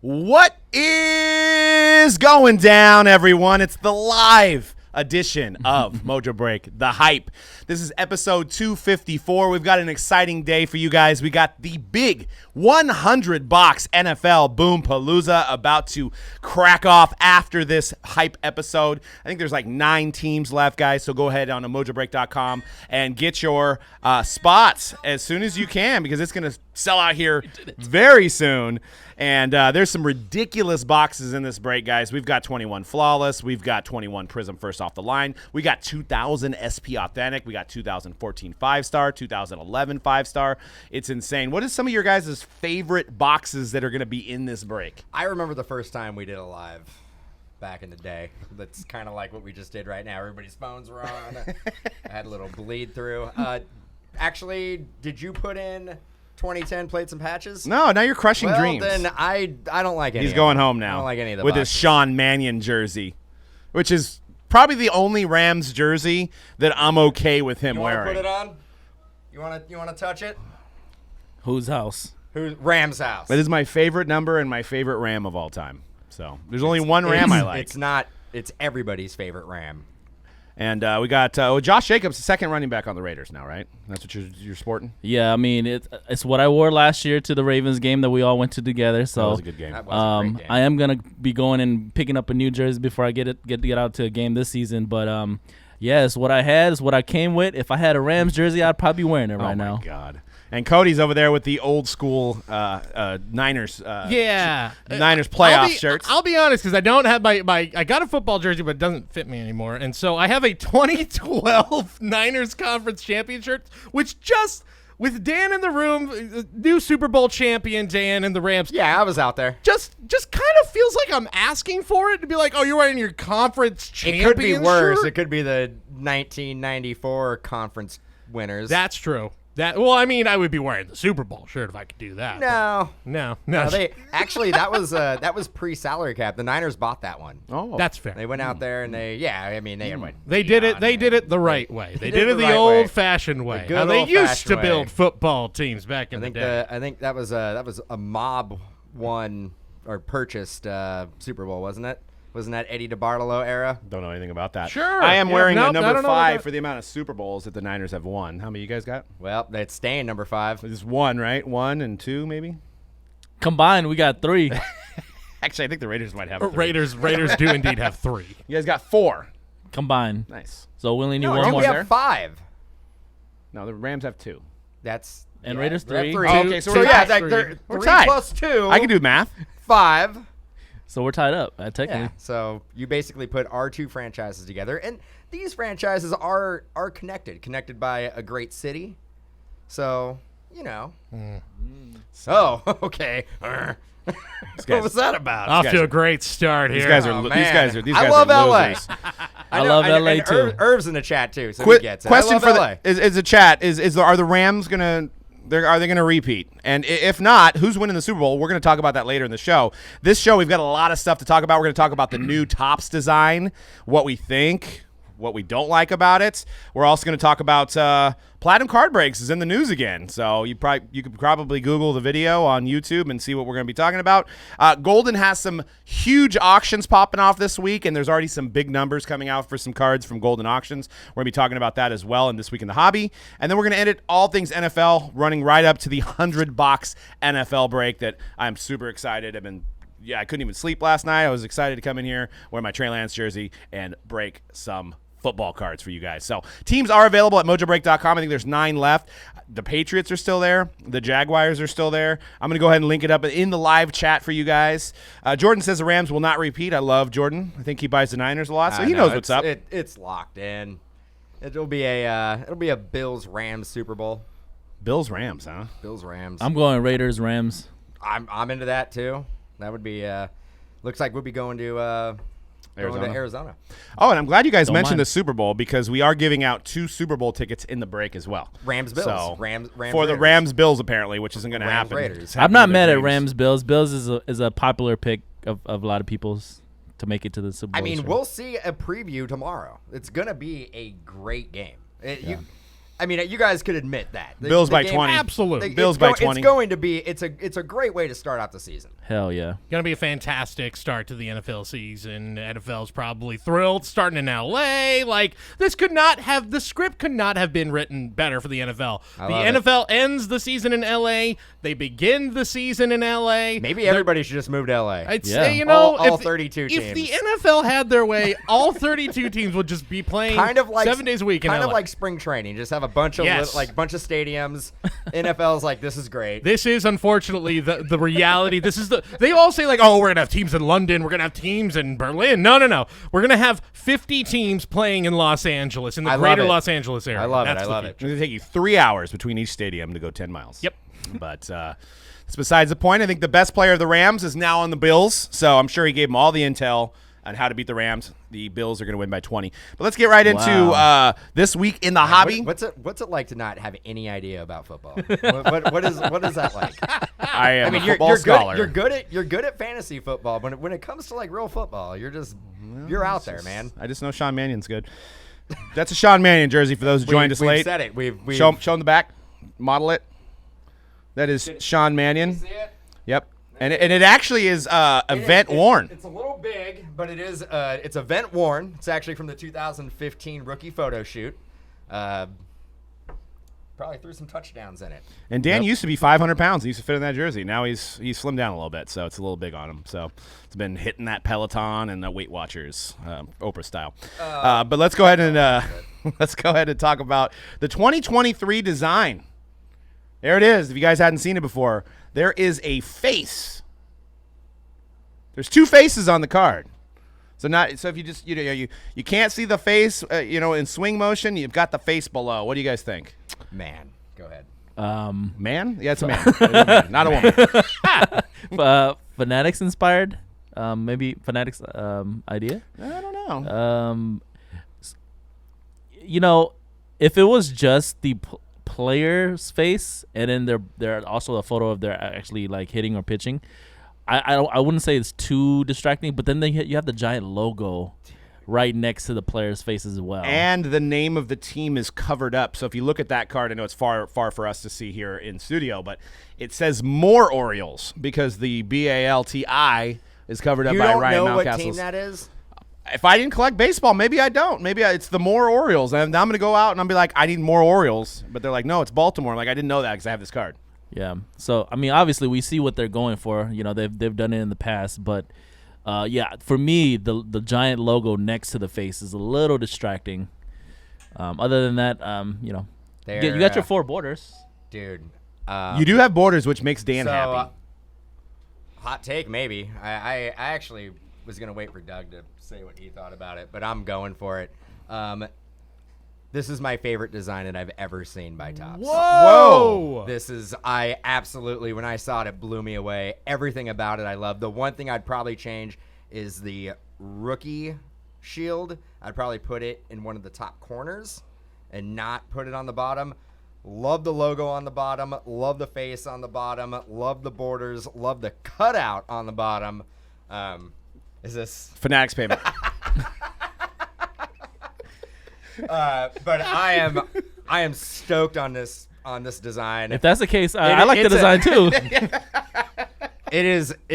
What is going down, everyone? It's the live edition of Mojobreak, The Hype. This is episode 254. We've got an exciting day for you guys. We got the big 100-box NFL Boom Palooza about to crack off after this hype episode. I think there's like 9 teams left, guys, so go ahead on mojobreak.com and get your spots as soon as you can because it's going to sell out here very soon. And there's some ridiculous boxes in this break, guys. We've got 21 Flawless. We've got 21 Prism First Off the Line. We got 2000 SP Authentic. We got 2014 5-star, 2011 5-star. It's insane. What is some of your guys' favorite boxes that are going to be in this break? I remember the first time we did a live back in the day. That's kind of like what we just did right now. Everybody's phones were on. I had a little bleed through. Actually, did you put in 2010 plates and patches? No, now you're crushing dreams. Then I don't like any. He's going home now. I don't like any of the with boxes. his Sean Mannion jersey, which is probably the only Rams jersey that I'm okay with him wearing. You want to put it on? You want to touch it? Whose house? Ram's house. That is my favorite number and my favorite Ram of all time. So there's only one Ram I like. It's not. It's everybody's favorite Ram. And we got Josh Jacobs, the second running back on the Raiders now, right? That's what you're sporting? Yeah, I mean, it's what I wore last year to the Ravens game that we all went to together. So that was a good game. That was a great game. I am going to be going and picking up a new jersey before I get out to a game this season. But, yeah, it's what I had. It's what I came with. If I had a Rams jersey, I'd probably be wearing it right now. Oh, my God. And Cody's over there with the old school Niners Niners playoff shirts. I'll be honest because I don't have my I got a football jersey, but it doesn't fit me anymore. And so I have a 2012 Niners Conference Champion shirt, which just with Dan in the room, new Super Bowl champion Dan and the Rams. Yeah, I was out there. Just kind of feels like I'm asking for it to be like, oh, you're wearing your conference champion It could be worse. shirt? It could be the 1994 conference winners. That's true. Well, I mean, I would be wearing the Super Bowl shirt if I could do that. No. No. They actually that was pre-salary cap. The Niners bought that one. Oh, That's fair. They went out there and they had went. They did it. They did it the right way. They did it the right way. old-fashioned way. good How they used old-fashioned to way. build football teams back in the day. I think that was a mob won or purchased Super Bowl, wasn't it? Wasn't that Eddie DeBartolo era? don't know anything about that. Sure. I am Yeah, wearing nope, a I number don't know 5 about- for the amount of Super Bowls that the Niners have won. How many you guys got? Well, that's staying number 5. Just 1, right? 1 and 2, maybe? Combined, we got 3. Actually, I think the Raiders might have 3. Raiders do indeed have 3. You guys got 4. Combined. Nice. So we only need No, I one think more. we there? have 5. No, the Rams have 2. That's And Raiders we have 3. 3. Oh, okay, so we're yeah, tied. like We're 3 tied. plus 2. I can do math. 5. So we're tied up, technically. Yeah. So you basically put our 2 franchises together, and these franchises are connected by a great city. So Oh, okay. What was that about? Off guys to are- a great start here. These guys are Oh, these man. guys are I love LA. losers. I love LA and too. Irv's in the chat too, so he gets it. Question I love for LA. is the chat are the Rams are they gonna repeat? And if not, who's winning the Super Bowl? We're gonna talk about that later in the show. This show we've got a lot of stuff to talk about. We're gonna talk about the new Topps design, what we think, what we don't like about it. We're also gonna talk about Platinum Card Breaks is in the news again. So you could probably Google the video on YouTube and see what we're gonna be talking about. Golden has some huge auctions popping off this week, and there's already some big numbers coming out for some cards from Golden Auctions. We're gonna be talking about that as well in This Week in the Hobby. And then we're gonna edit all things NFL, running right up to the 100-box NFL break that I'm super excited. I couldn't even sleep last night. I was excited to come in here, wear my Trey Lance jersey, and break some football cards for you guys. So teams are available at mojobreak.com. I think there's 9 left. The Patriots are still there. The Jaguars are still there. I'm going to go ahead and link it up in the live chat for you guys. Jordan says the Rams will not repeat. I love Jordan. I think he buys the Niners a lot, so he knows what's up. It's locked in. It'll be a Bills Rams Super Bowl. Bills Rams, huh? Bills Rams. I'm going Raiders, Rams. I'm into that too. That would be looks like we'll be going to Arizona. Oh, and I'm glad you guys Don't mentioned mind. the Super Bowl because we are giving out 2 Super Bowl tickets in the break as well. Rams Bills. So, Rams for the Raiders. Rams Bills apparently, which isn't going to Rams happen. Raiders. It's I'm happening not in their mad at dreams. Rams Bills. Bills is a popular pick of a lot of people's to make it to the Super Bowl. I mean, this year. we'll see a preview tomorrow. It's gonna be a great game. I mean, you guys could admit that. Bills by game- 20. Absolutely. Bills by 20. It's going to be. It's a great way to start out the season. Hell yeah. Going to be a fantastic start to the NFL season. NFL's probably thrilled. Starting in LA. Like, the script could not have been written better for the NFL. The love it. NFL ends the season in LA. They begin the season in LA. Maybe everybody should just move to LA. I'd Yeah. say, you know, All if 32 If the teams. NFL had their way, all 32 teams would just be playing Kind of like 7 days a week in kind LA. of like spring training. Just have a bunch of Yes. bunch of stadiums. NFL's like, this is great. This is unfortunately the reality. They all say like, oh, we're gonna have teams in London, we're gonna have teams in Berlin. No. We're gonna have 50 teams playing in Los Angeles, in the I love greater it. Los Angeles area. I love it. That's I the love future. It's going to take you 3 hours between each stadium to go 10 miles. Yep. But it's besides the point. I think the best player of the Rams is now on the Bills, so I'm sure he gave them all the intel on how to beat the Rams. The Bills are going to win by 20. But let's get right into this week in the hobby. What's it like to not have any idea about football? what is that like? I am a football you're scholar. you're good at fantasy football, but when it comes to like real football, you're out there, man. I just know Sean Mannion's good. That's a Sean Mannion jersey for those who joined us We've late. said it. We've Show him the back. Model it. That is Sean Mannion. See it? Yep. And it actually is event worn. It's a little big, but it's event worn. It's actually from the 2015 rookie photo shoot. Probably threw some touchdowns in it. And Dan used to be 500 pounds. He used to fit in that jersey. Now he's slimmed down a little bit, so it's a little big on him. So it's been hitting that Peloton and the Weight Watchers, Oprah style. But let's go ahead and talk about the 2023 design. There it is. If you guys hadn't seen it before, there is a face. There's two faces on the card. So if you just you can't see the face, in swing motion, you've got the face below. What do you guys think? Man, go ahead. Man? Yeah, it's a man. It's a man, not a woman. Fanatics inspired. Maybe Fanatics idea. I don't know. If it was just the player's face and then they're also a photo of their actually like hitting or pitching, I wouldn't say it's too distracting. But then you have the giant logo right next to the player's face as well. And the name of the team is covered up. So if you look at that card, I know it's far for us to see here in studio, but it says more Orioles because the BALTI is covered up by Ryan You don't know what Mountcastle's. team that is? If I didn't collect baseball, maybe I don't. Maybe it's the more Orioles. And I'm going to go out and I'll be like, I need more Orioles. But they're like, no, it's Baltimore. I'm like, I didn't know that because I have this card. Yeah. So I mean, obviously we see what they're going for. They've done it in the past, but for me, the giant logo next to the face is a little distracting. Other than that, you got your four borders, Dude. You do have borders, which makes Dan So, happy. hot take, maybe. I actually was going to wait for Doug to say what he thought about it, but I'm going for it. This is my favorite design that I've ever seen by Topps. Whoa. I absolutely, when I saw it, it blew me away. Everything about it I love. The one thing I'd probably change is the rookie shield. I'd probably put it in one of the top corners and not put it on the bottom. Love the logo on the bottom. Love the face on the bottom. Love the borders. Love the cutout on the bottom. Is this Fanatics payment. but I am stoked on this design. If that's the case, I like the design too. It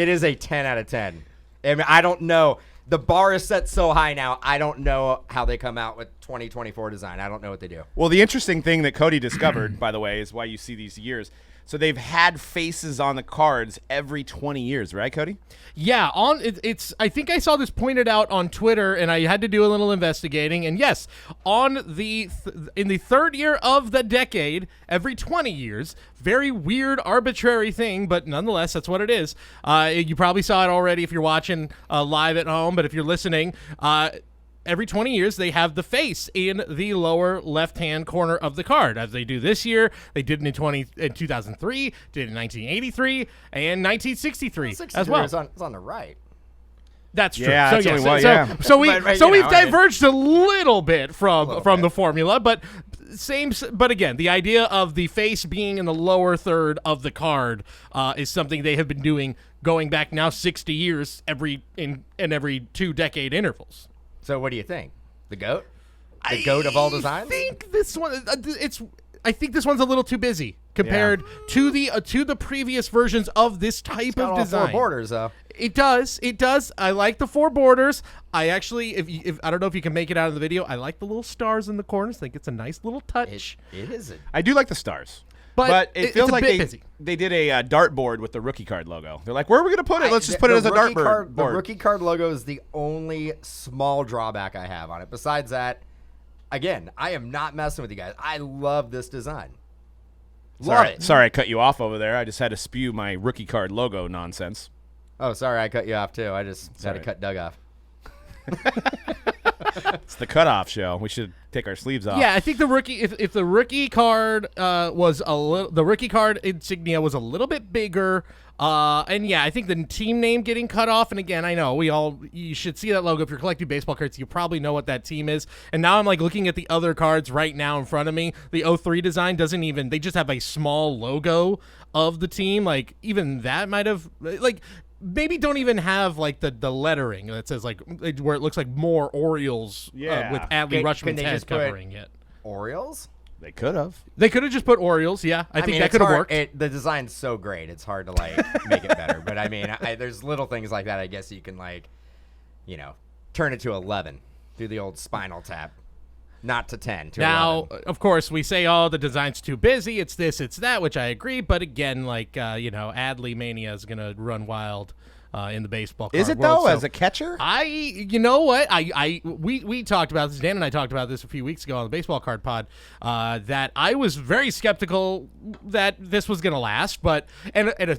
is a 10 out of 10. I mean, I don't know. The bar is set so high now. I don't know how they come out with 2024 design. I don't know what they do. Well, the interesting thing that Cody discovered, by the way, is why you see these years. So they've had faces on the cards every 20 years, right, Cody? Yeah, it's. I think I saw this pointed out on Twitter, and I had to do a little investigating. And yes, in the third year of the decade, every 20 years, very weird, arbitrary thing, but nonetheless, that's what it is. You probably saw it already if you're watching live at home, but if you're listening, every 20 years, they have the face in the lower left-hand corner of the card, as they do this year. They did it in 2003, did it in 1983, and 1963 as well. It's on the right. That's true. Yeah, so, that's yes, only one, so, yeah. so we But, so you we've know, I mean- diverged a little bit from bit. the formula, but but again, the idea of the face being in the lower third of the card is something they have been doing going back now 60 years in every 2-decade intervals. So what do you think? The GOAT? The goat of all designs? I think this one I think this one's a little too busy compared to the previous versions of this type of Got all design. 4 borders though. It does. I like the 4 borders. I actually, if I don't know if you can make it out of the video, I like the little stars in the corners. I think it's a nice little touch. It is. I do like the stars. But it feels it's a like bit busy. they did a dartboard with the rookie card logo. They're like, where are we going to put it? Let's just put it as a rookie dartboard. The rookie card logo is the only small drawback I have on it. Besides that, again, I am not messing with you guys. I love this design. Love it. Sorry, I cut you off over there. I just had to spew my rookie card logo nonsense. Oh, sorry, I cut you off too. I just had Sorry. to cut Doug off. It's the cutoff show. We should take our sleeves off. Yeah, I think the rookie, if the rookie card was a little, the rookie card insignia was a little bit bigger. And yeah, I think the team name getting cut off. And again, I know you should see that logo. If you're collecting baseball cards, you probably know what that team is. And now I'm like looking at the other cards right now in front of me. The 03 design they just have a small logo of the team. Like even that might have maybe don't even have like the lettering that says like where it looks like more Orioles with Adley Rushman's head covering it. Orioles? They could have. They could have just put Orioles. Yeah, I think that could have worked. The design's so great, it's hard to make it better. But I mean, there's little things like that. I guess you can turn it to 11 through the old Spinal Tap, not to 10. To now, 11. of course, we say, "Oh, the design's too busy. It's this, it's that," which I agree. But again, Adley mania is gonna run wild in the baseball card Is it world. though? So As a catcher? you know what? We talked about this. Dan and I talked about this a few weeks ago on the baseball card pod. That I was very skeptical that this was going to last, but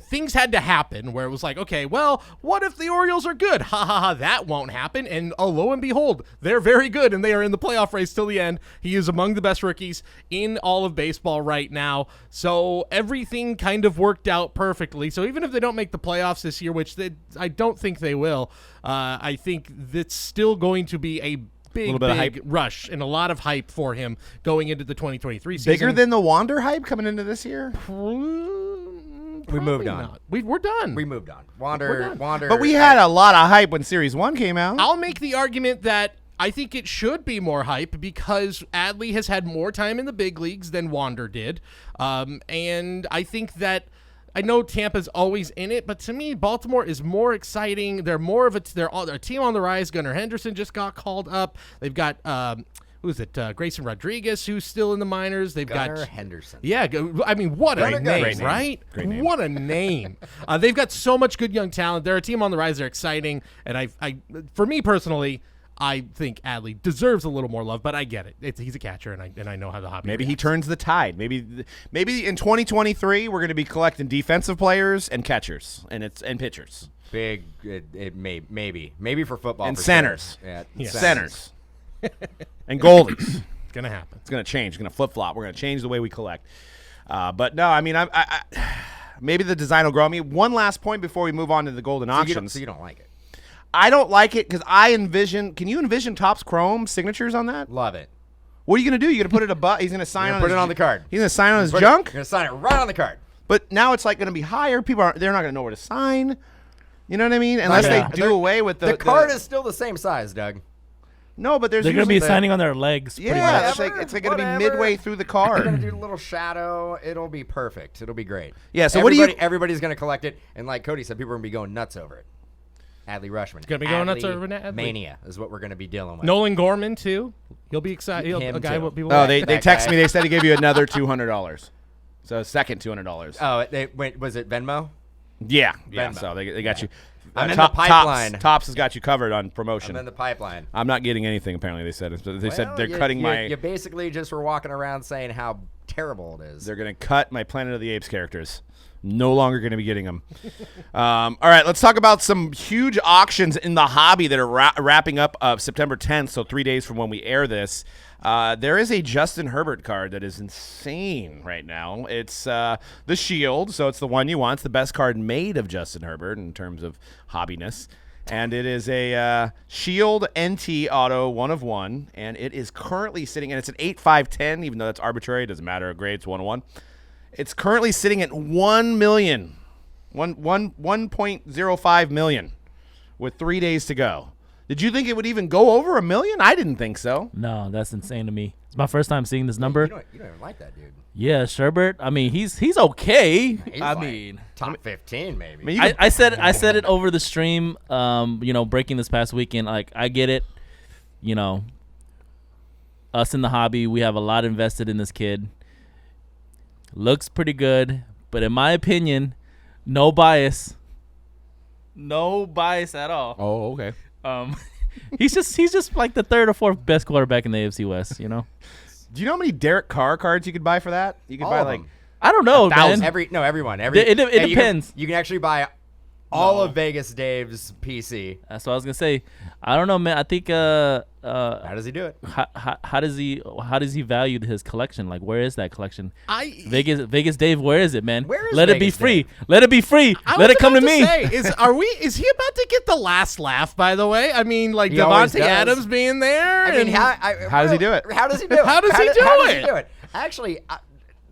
things had to happen where it was like, okay, well, what if the Orioles are good? Ha ha ha! That won't happen. And lo and behold, they're very good, and they are in the playoff race till the end. He is among the best rookies in all of baseball right now. So everything kind of worked out perfectly. So even if they don't make the playoffs this year, which I don't think they will. I think that's still going to be a big hype. rush and a lot of hype for him going into the 2023 season. Bigger than the Wander hype coming into this year? We moved on. Not. We're done. We moved on. We're done. Wander. But we had a lot of hype when Series 1 came out. I'll make the argument that I think it should be more hype because Adley has had more time in the big leagues than Wander did. And I think that I know Tampa's always in it, but to me, Baltimore is more exciting. They're more of a team on the rise. Gunnar Henderson just got called up. They've got Grayson Rodriguez, who's still in the minors. They've Gunnar got Henderson. Yeah, I mean, what a name, right? Great name. What a name. They've got so much good young talent. They're a team on the rise. They're exciting, and for me personally, I think Adley deserves a little more love, but I get it. He's a catcher, and I know how the hobby. Maybe he reacts. turns the tide. Maybe in 2023 we're going to be collecting defensive players and catchers and pitchers. Maybe for football And for centers. Sure. Yeah. Centers. And goalies. It's gonna happen. It's going to change. It's going to flip-flop. We're going to change the way we collect. But no, I mean, I maybe the design will grow on me. One last point before we move on to the golden auctions. So you don't like it? I don't like it because can you envision Topps Chrome signatures on that? Love it. What are you going to do? You're going to put it above? He's going to sign on Put it on the card. He's going to sign on his You're junk? going to sign it right on the card. But now it's like going to be higher. They're not going to know where to sign. You know what I mean? Unless they do away with the card is still the same size, Doug. No, but They're going to be usually signing on their legs. Pretty Yeah, much. it's like going to be Whatever. midway through the They're going card. to do a little shadow. It'll be perfect. It'll be great. Yeah, so what do you- Everybody's going to collect it. And like Cody said, people are going to be going nuts over it. Adley Rushman. Gonna be going nuts Adley over Adley. Mania is what we're going to be dealing with. Nolan Gorman too. He'll be excited. Him A guy too. what people. Oh, like. they That texted guy. me. They said he gave you another $200. So second $200. Oh, was it Venmo? Yeah. Venmo. So they got you. I'm in the pipeline. Topps has got you covered on promotion. I'm in the pipeline. I'm not getting anything. Apparently, they said. They said Well, they're cutting my. You basically just were walking around saying how terrible it is. They're going to cut my Planet of the Apes characters. No longer going to be getting them. All right, let's talk about some huge auctions in the hobby that are wrapping up September 10th, so 3 days from when we air this. There is a Justin Herbert card that is insane right now. It's the Shield, so it's the one you want. It's the best card made of Justin Herbert in terms of hobbiness. And it is a Shield NT Auto 1 of 1, and it is currently sitting, and it's an 8-5-10, even though that's arbitrary. It doesn't matter. A grade, it's 1 of 1. It's currently sitting at 1 million, 1.05 million with 3 days to go. Did you think it would even go over 1 million? I didn't think so. No, that's insane to me. It's my first time seeing this number. You don't even like that dude. Yeah, Sherbert. I mean, he's okay. He's I like mean, top 15 maybe. I mean, you could- I said it over the stream. Breaking this past weekend. Like, I get it. Us in the hobby, we have a lot invested in this kid. Looks pretty good, but in my opinion, no bias at all. oh, okay. He's just like the third or fourth best quarterback in the AFC West. Do you know how many Derek Carr cards you could buy for that? You could All buy of like them. I don't know, man. Everyone. It Hey, depends. You can actually buy all of Vegas Dave's PC. That's what I was gonna say. I don't know, man. I think How does he do it? how does he value his collection? Like, where is that collection? I Vegas Dave, where is it, man? Where is Let it be Vegas free. Dave? Let it be free. Let it come to me. Is he about to get the last laugh? By the way, I mean, like He always Devante does. Adams being there. I mean, and- how does he do it? How does he do it? How does he do it? Actually,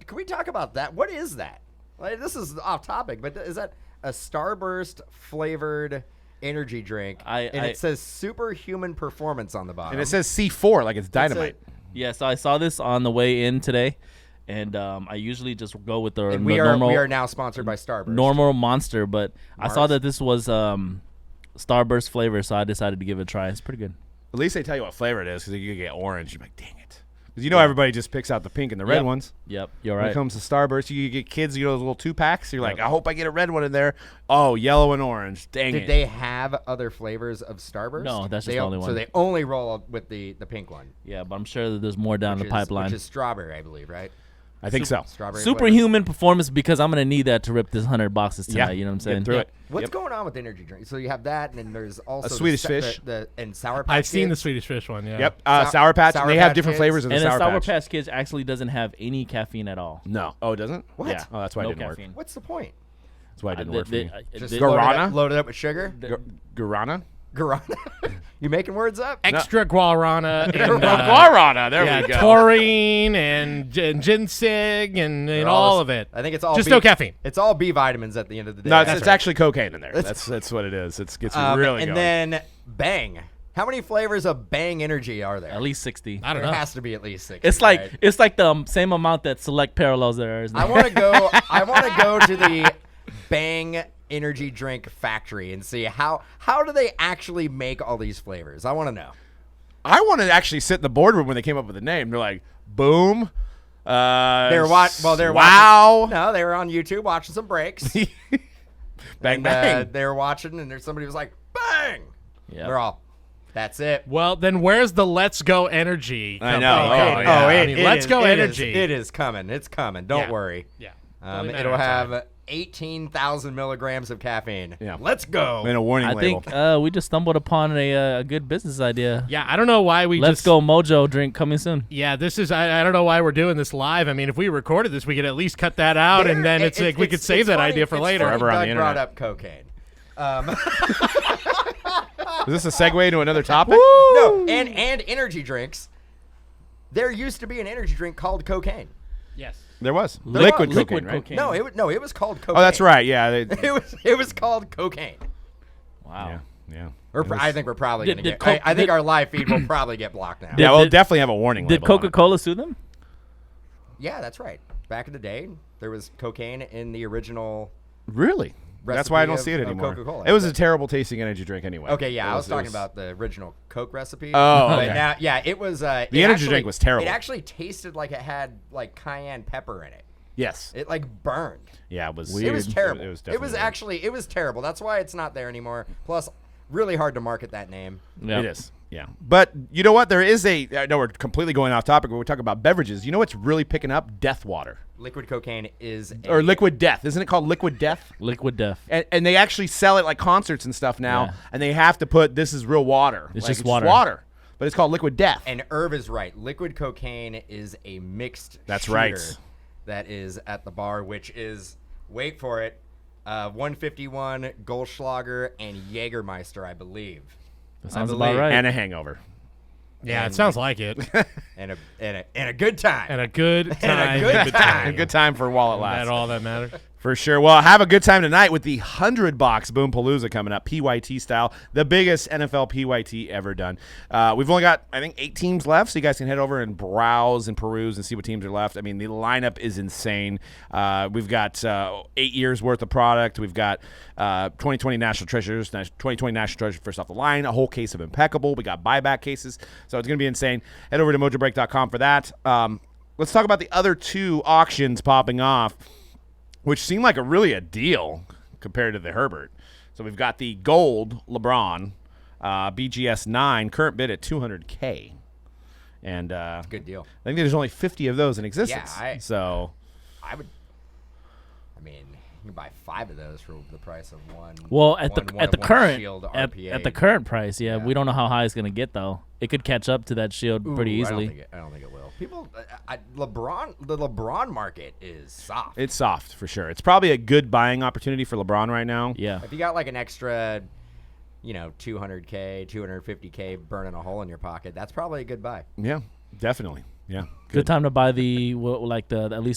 can we talk about that? What is that? Like, this is off topic, but is that a Starburst flavored energy drink? It says superhuman performance on the bottom. And it says C4 like it's dynamite. Yeah, so I saw this on the way in today, and I usually just go with the And the we normal are now sponsored by Starburst. normal Monster, but I saw Mars? that this was Starburst flavor, so I decided to give it a try. It's pretty good. At least they tell you what flavor it is because you could get orange. You're like, dang it. Because everybody just picks out the pink and the red Yep. ones. Yep, you're When right. it comes to Starburst, you get kids, those little 2-packs. You're like, Yep. I hope I get a red one in there. Oh, yellow and orange. Dang Did it. they have other flavors of Starburst? No, that's just They the only one. So they only roll with the pink one. Yeah, but I'm sure that there's more down which the pipeline. Which is strawberry, I believe, right? I think so. Strawberry flavor. Superhuman performance, because I'm gonna need that to rip this 100 boxes tonight. Yeah, You know what I'm get saying? through it. What's Yep. going on with energy drinks? So you have that, and then there's also the Swedish sa- Fish. and Sour Patch I've seen the Kids. Swedish Fish one. Yeah. Yep. Sour- Sour Patch. Sour And they have Patch different Kids. flavors of the And then Sour Sour Patch. Patch Kids actually doesn't have any caffeine at all. No. Oh, it doesn't? What? Yeah. Oh, that's why it no didn't work. caffeine. What's the point? That's why it didn't work for me. Just Guarana? load it up with sugar. Guarana? Guarana. You making words up? Extra guarana. and, Guarana. There yeah, we go. taurine and ginseng and all of it. I think it's all Just B- no caffeine. It's all B vitamins at the end of the day. No, it's actually cocaine in there. That's what it is. It gets really and going. then Bang. How many flavors of Bang Energy are there? At least 60. I don't There know. has to be at least 60. It's like right? the same amount that Select Parallels there is. I want to go. I want to go to the Bang energy drink factory and see how do they actually make all these flavors. I want to know. I want to actually sit in the boardroom when they came up with the name. They're like, boom. They're wow. watching. No, they were on YouTube watching some breaks. Bang, and, bang. they were watching, and there's somebody was like, "Bang!" Yeah. They're all. That's it. Well, then where's the Let's Go Energy? I know. company? Oh, yeah. I mean, Let's Go Energy. It is coming. It's coming. Don't Yeah. worry. Yeah. Only a matter It'll of time. have 18,000 milligrams of caffeine. Yeah. Let's go. And a warning I label. think we just stumbled upon a good business idea. Yeah, I don't know why we Let's just go Mojo drink coming soon. Yeah, this is I don't know why we're doing this live. I mean, if we recorded this, we could at least cut that out, and then it's like we could save that funny- idea for it's later. funny Forever on the Doug brought internet. up cocaine. Is this a segue into another topic? No, and energy drinks. There used to be an energy drink called cocaine. Yes. There was. There Liquid was. cocaine, Liquid right? cocaine. No, it was called cocaine. Oh, that's right. Yeah. It was called cocaine. Wow. Yeah. I think we're probably Did- gonna did get. I Coke- think did- our live feed will probably get blocked now. Yeah, we'll Did- definitely have a warning Did label on it. Coca-Cola sue them? Yeah, that's right. Back in the day, there was cocaine in the original. Really? That's why I don't Recipe see it of anymore. Coca-Cola. It was a terrible tasting energy drink anyway. Okay, yeah, I was It talking about the original Coke recipe. Oh, But okay. now, yeah, it was. The energy drink was terrible. It actually tasted like it had like cayenne pepper in it. Yes. It like burned. Yeah, it was It was terrible. It was It definitely was weird. actually it was terrible. That's why it's not there anymore. Plus, really hard to market that name. Yeah. It is. Yeah. But you know what? There is I know we're completely going off topic, but we're talking about beverages. You know what's really picking up? Death water. Liquid cocaine is Or liquid death. Isn't it called liquid death? Liquid Death. And they actually sell it like concerts and stuff now, Yeah. and they have to put this is real water. It's Like, just water. But it's called liquid death. And Irv is right. Liquid cocaine is a mixed. That's shooter right. That is at the bar, which is wait for it, 151 Goldschlager and Jägermeister, I believe. That sounds I about believe. right. And a hangover. Yeah, it sounds like it. And a good time. And a good time. good time. A good time for while it That's lasts. all that matters. For sure. Well, have a good time tonight with the 100-box Boom Palooza coming up, PYT style, the biggest NFL PYT ever done. We've only got, I think, 8 teams left, so you guys can head over and browse and peruse and see what teams are left. I mean, the lineup is insane. We've got 8 years worth of product. We've got 2020 National Treasures, 2020 National Treasures first off the line, a whole case of Impeccable. We got buyback cases, so it's going to be insane. Head over to Mojobreak.com for that. Let's talk about the other 2 auctions popping off, which seemed like a deal compared to the Herbert. So we've got the gold LeBron, BGS 9, current bid at $200K. And Good deal. I think there's only 50 of those in existence. Yeah, I mean, you can buy 5 of those for the price of one. Well, at the current Shield at RPA. the current price, we don't know how high it's gonna get though. It could catch up to that Shield pretty easily. I don't think it will. People, the LeBron market is soft. It's soft for sure. It's probably a good buying opportunity for LeBron right now. Yeah. If you got like an extra, $200K, $250K burning a hole in your pocket, that's probably a good buy. Yeah, definitely. Yeah. Good time to buy at least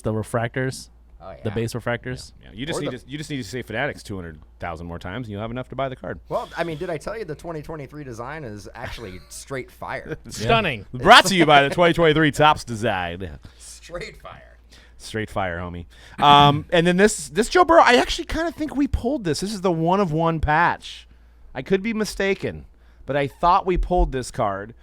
the refractors. Oh, yeah. The base refractors. Yeah. You just need to say Fanatics 200,000 more times, and you'll have enough to buy the card. Well, I mean, did I tell you the 2023 design is actually straight fire? Stunning. Brought to you by the 2023 Topps Design. Straight fire. Straight fire, homie. And then this Joe Burrow, I actually kind of think we pulled this. This is the 1-of-1 patch. I could be mistaken, but I thought we pulled this card.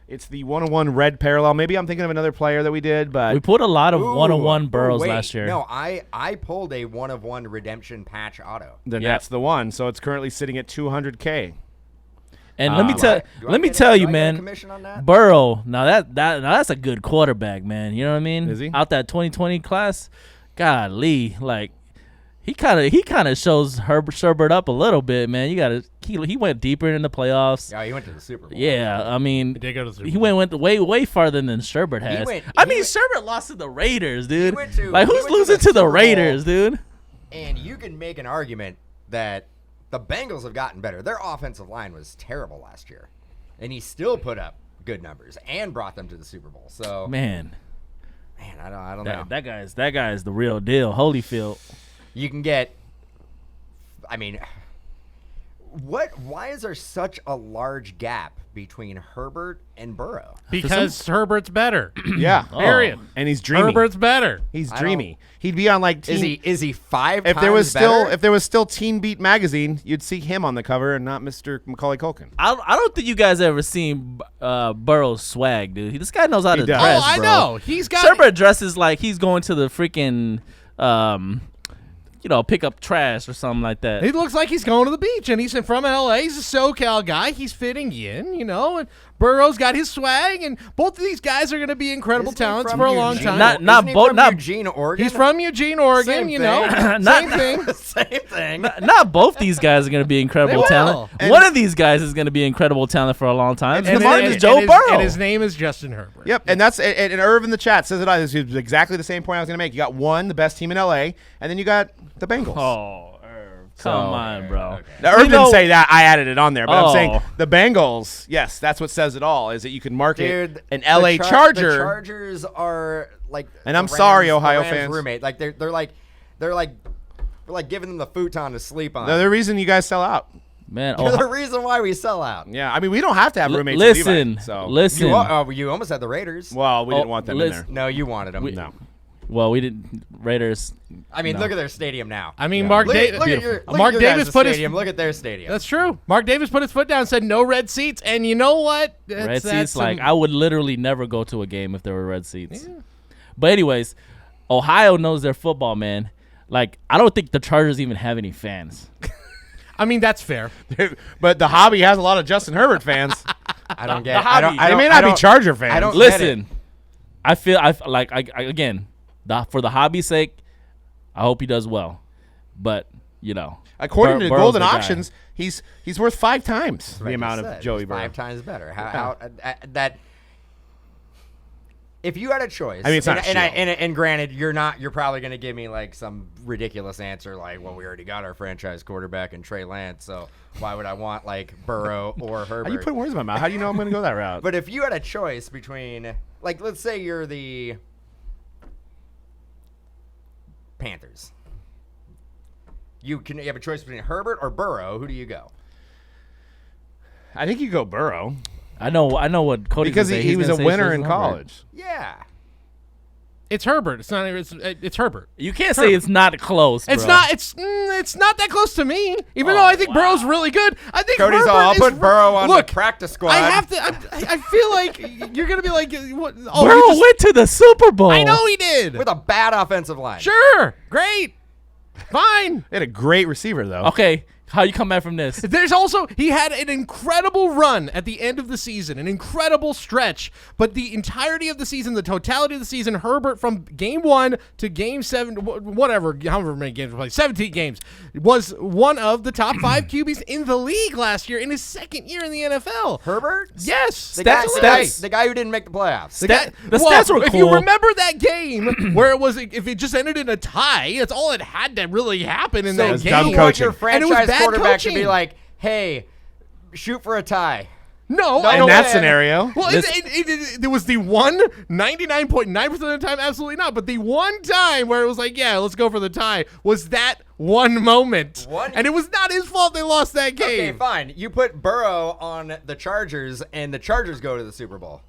It's the 1-of-1 red parallel. Maybe I'm thinking of another player that we did, but We put a lot of 1-of-1 Burrows last year. No, I pulled a 1-of-1 redemption patch auto. then that's the one. So it's currently sitting at $200K. And Do I tell you, get a man, commission on that? Burrow. Now that's a good quarterback, man. You know what I mean? Is he? Out that 2020 class, golly, like he kind of shows Sherbert up a little bit, man. He went deeper in the playoffs. Yeah, he went to the Super Bowl. Yeah, I mean, He did go to the Super he Bowl. went way farther than Sherbert has. Sherbert lost to the Raiders, dude. who's Who's losing losing to to the Super Bowl? Raiders, dude? And you can make an argument that the Bengals have gotten better. Their offensive line was terrible last year, and he still put up good numbers and brought them to the Super Bowl. So, Man, I don't know. that guy's the real deal. Holyfield. You can get. I mean, why is there such a large gap between Herbert and Burrow? Because Herbert's better. Yeah. Period. And he's dreamy. Herbert's better. He's dreamy. He'd be on like Teen. Is he 5 if times there was better? still Teen Beat magazine, you'd see him on the cover and not Mr. Macaulay Culkin. I don't think you guys ever seen Burrow's swag, dude. This guy knows how to does. dress, Oh, I bro. know. He's got Sherbert dresses like he's going to the freaking, pick up trash or something like that. He looks like he's going to the beach, and he's from L.A. He's a SoCal guy. He's fitting in, and Burrow's got his swag, and both of these guys are going to be incredible Isn't he talents from for a long Eugene? time. Not Isn't he both- from not- Eugene, Oregon. He's from Eugene, Oregon, Same Same thing. Same thing. Not both these guys are going to be incredible They talent. will. One of these guys is going to be incredible talent for a long time. And the other then- is Joe Burrow. And his name is Justin Herbert. Yep, and that's and Irv in the chat says it all. This is exactly the same point I was going to make. You got one, the best team in LA, and then you got the Bengals. Oh, Irv, come on, bro. Now, Irv You didn't know- say that. I added it on there, but I'm saying Oh. the Bengals. Yes, that's what says it all. Is that you can market Dude, an LA the Charger. The Chargers are like. And the I'm sorry, Rams- Ohio the Rams fans. Roommate, like they're like giving them the futon to sleep on. They're the reason you guys sell out. Man, They're the reason why we sell out. Yeah, I mean we don't have to have roommates. at listen, Levi, so listen. You almost had the Raiders. well, we didn't Oh, want them listen. in No, you wanted them. there. No. Well, we didn't. Raiders. I mean, No. look at their stadium now. I mean, Mark Look at Davis. your Mark Davis put his. stadium. Look at their stadium. That's true. Mark Davis put his foot down and said no red seats. And you know what? Red seats, I would literally never go to a game if there were red seats. Yeah. But anyways, Ohio knows their football, man. Like, I don't think the Chargers even have any fans. I mean, that's fair. But the hobby has a lot of Justin Herbert fans. I don't get. the I don't. hobby. I They don't, may I not be don't- Charger fans. I don't- Listen, I feel again, for the hobby's sake, I hope he does well. But According to Burrow's Golden the guy. Auctions, he's worth 5 times the Right, amount you of said, Joey it's Burrow. 5 times better. How that? If you had a choice, I mean, it's not a and granted, you're probably going to give me like some ridiculous answer like, well, we already got our franchise quarterback in Trey Lance, so why would I want like Burrow or Herbert? How you putting words in my mouth? How do you know I'm going to go that route? But if you had a choice between, like, let's say you're the Panthers, You have a choice between Herbert or Burrow. Who do you go? I think you go Burrow I know what Cody because he was a winner in college. Yeah. It's Herbert. It's not. It's Herbert. You can't say it's not close. It's bro. not. It's not that close to me. Even though I think Burrow's really good. I think Cody's Herbert all, I'll is put Burrow on look, the practice squad. I have to. I feel like you're gonna be like, what? Oh, Burrow went to the Super Bowl. I know he did. with a bad offensive line. Sure. Great. Fine. They had a great receiver though. Okay, how you come back from this? There's also, he had an incredible run at the end of the season, an incredible stretch, but the entirety of the season, the totality of the season, Herbert from game 1 to game 7, whatever, however many games we played, 17 games, was one of the top 5 QBs in the league last year in his second year in the NFL. Herbert? Yes. The guy Stats. who didn't make the playoffs. The stats were if cool. you remember that game where it was, if it just ended in a tie, that's all it had to really happen in that was game. dumb You want coaching. your And it was franchise bad quarterback to coaching. be like, hey, shoot for a tie. No, No, I In don't. that win. scenario, Well, there was the one 99.9% of the time, absolutely not. But the one time where it was like, yeah, let's go for the tie, was that one moment. And it was not his fault they lost that game. Okay, fine. You put Burrow on the Chargers, and the Chargers go to the Super Bowl.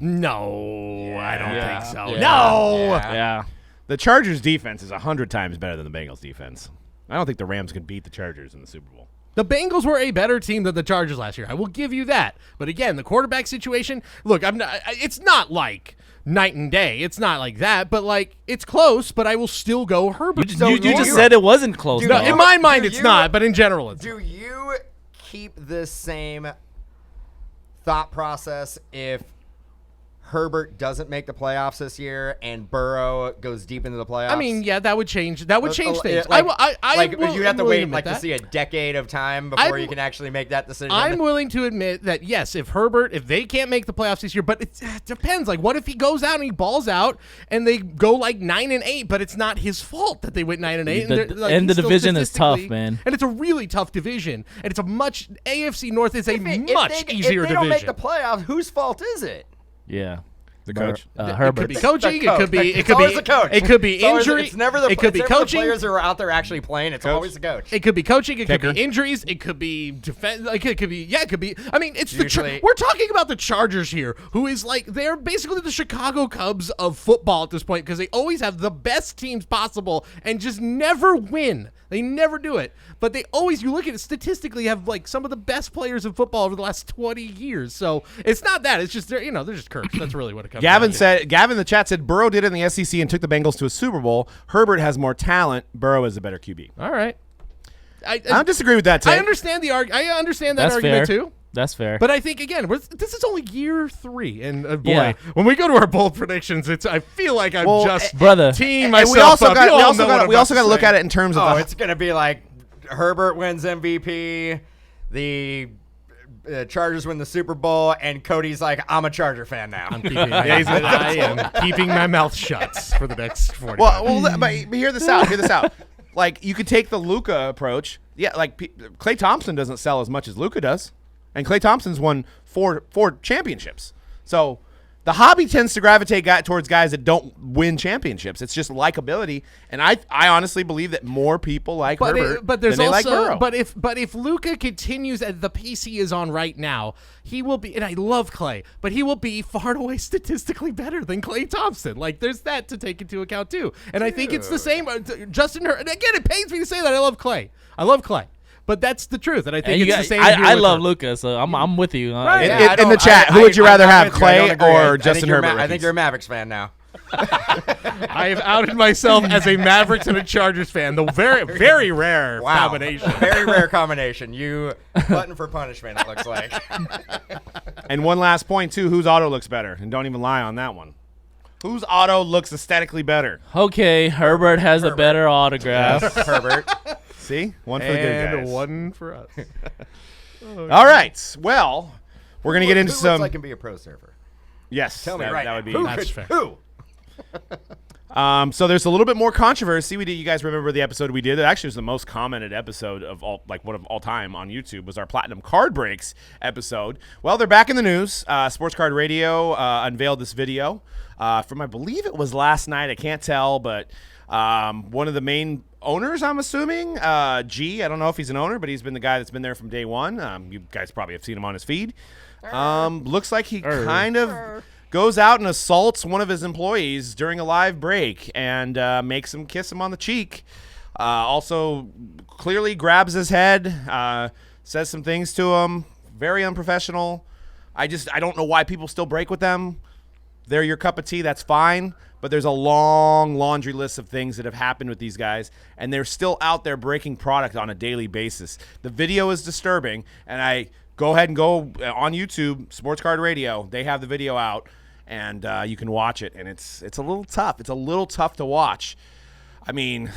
No, I don't think so. Yeah. No. Yeah. the Chargers defense is 100 times better than the Bengals defense. I don't think the Rams can beat the Chargers in the Super Bowl. The Bengals were a better team than the Chargers last year. I will give you that. But again, the quarterback situation, look, it's not like night and day. It's not like that, but like it's close, but I will still go Herbert. You just said it wasn't close. Dude, though. No, in my mind Do it's you- not, but in general it's. Do you keep this same thought process if Herbert doesn't make the playoffs this year and Burrow goes deep into the playoffs? I mean, yeah, that would change. That would change things. Like, will- you have to I'm willing wait admit like that. to see a decade of time before I'm- you can actually make that decision. I'm willing to admit that yes, if they can't make the playoffs this year, but it depends. Like, what if he goes out and he balls out and they go like 9-8, but it's not his fault that they went 9-8. And the division is tough, man. And it's a really tough division, and it's a much AFC North is a If much easier if they division. don't make the playoffs, whose fault is it? Yeah. The coach. It could Herbert. be coaching. The coach. It could be. It It's could always be. the coach. It could be It's always- injury. It's never the. It could be it's never coaching. The players who are out there actually playing. It's always the coach. It could be coaching. It Kicker. could be injuries. It could be defense. Like it could be. Yeah, it could be. I mean, it's Usually- we're talking about the Chargers here, who is like they're basically the Chicago Cubs of football at this point because they always have the best teams possible and just never win. They never do it, but they always. You look at it statistically, have like some of the best players in football over the last 20 years. So it's not that. It's just they're just Kirks. That's really what it comes. Gavin down to. in the chat said Burrow did it in the SEC and took the Bengals to a Super Bowl. Herbert has more talent. Burrow is a better QB. All right. I don't disagree with that, Ted. I understand I understand that That's argument fair. too. That's fair. But I think again, this is only year 3, and boy, Yeah. when we go to our bold predictions, I feel like I'm just brother. teeing and myself we also up. got You all know what I'm we also about got to look say. at it in terms of Oh, the it's gonna be like Herbert wins MVP, the Chargers win the Super Bowl, and Cody's like, I'm a Charger fan now. I am keeping my mouth shut for the next 40. but hear this out. Hear this out. Like you could take the Luka approach. Yeah, like Klay Thompson doesn't sell as much as Luka does, and Klay Thompson's won four championships. So the hobby tends to gravitate towards guys that don't win championships. It's just likability, and I honestly believe that more people like Herbert but there's than they also like Burrow. but if Luka continues at the pace he is on right now, he will be. And I love Klay, but he will be far and away statistically better than Klay Thompson. Like there's that to take into account too. And I think it's the same. Justin, and again, it pains me to say that I love Klay. But that's the truth, and I think And it's the same. I here with love Herbert. Luca, so I'm with you. Right. In- Yeah, in the chat, who would you rather have, I'm with you. I don't Klay agree. or I Justin think you're Herbert? I think you're a Mavericks fan now. I have outed myself as a Mavericks and a Chargers fan. The very, very rare Wow. combination. Very rare combination. You button for punishment, it looks like. And one last point too: whose auto looks better? And don't even lie on that one. Whose auto looks aesthetically better? Okay, Herbert has a better autograph. Herbert. See, one for the good And guys. one for us. All right. Well, we're gonna get into Who some. looks like can be a pro surfer? Yes, Tell me that, right that now. would be. Who That's could- fair. Who? So there's a little bit more controversy. We did. You guys remember the episode we did? It actually was the most commented episode of all time on YouTube. Was our Platinum Card Breaks episode. Well, they're back in the news. Sports Card Radio unveiled this video from I believe it was last night. I can't tell, but one of the main owners, I'm assuming. G, I don't know if he's an owner, but he's been the guy that's been there from day one. You guys probably have seen him on his feed. Looks like he kind of goes out and assaults one of his employees during a live break and makes him kiss him on the cheek. Also clearly grabs his head, says some things to him. Very unprofessional. I don't know why people still break with them. They're your cup of tea, that's fine. But there's a long laundry list of things that have happened with these guys, and they're still out there breaking product on a daily basis. The video is disturbing, and I go ahead and go on YouTube, Sports Card Radio. They have the video out, and you can watch it, and it's a little tough. It's a little tough to watch. I mean,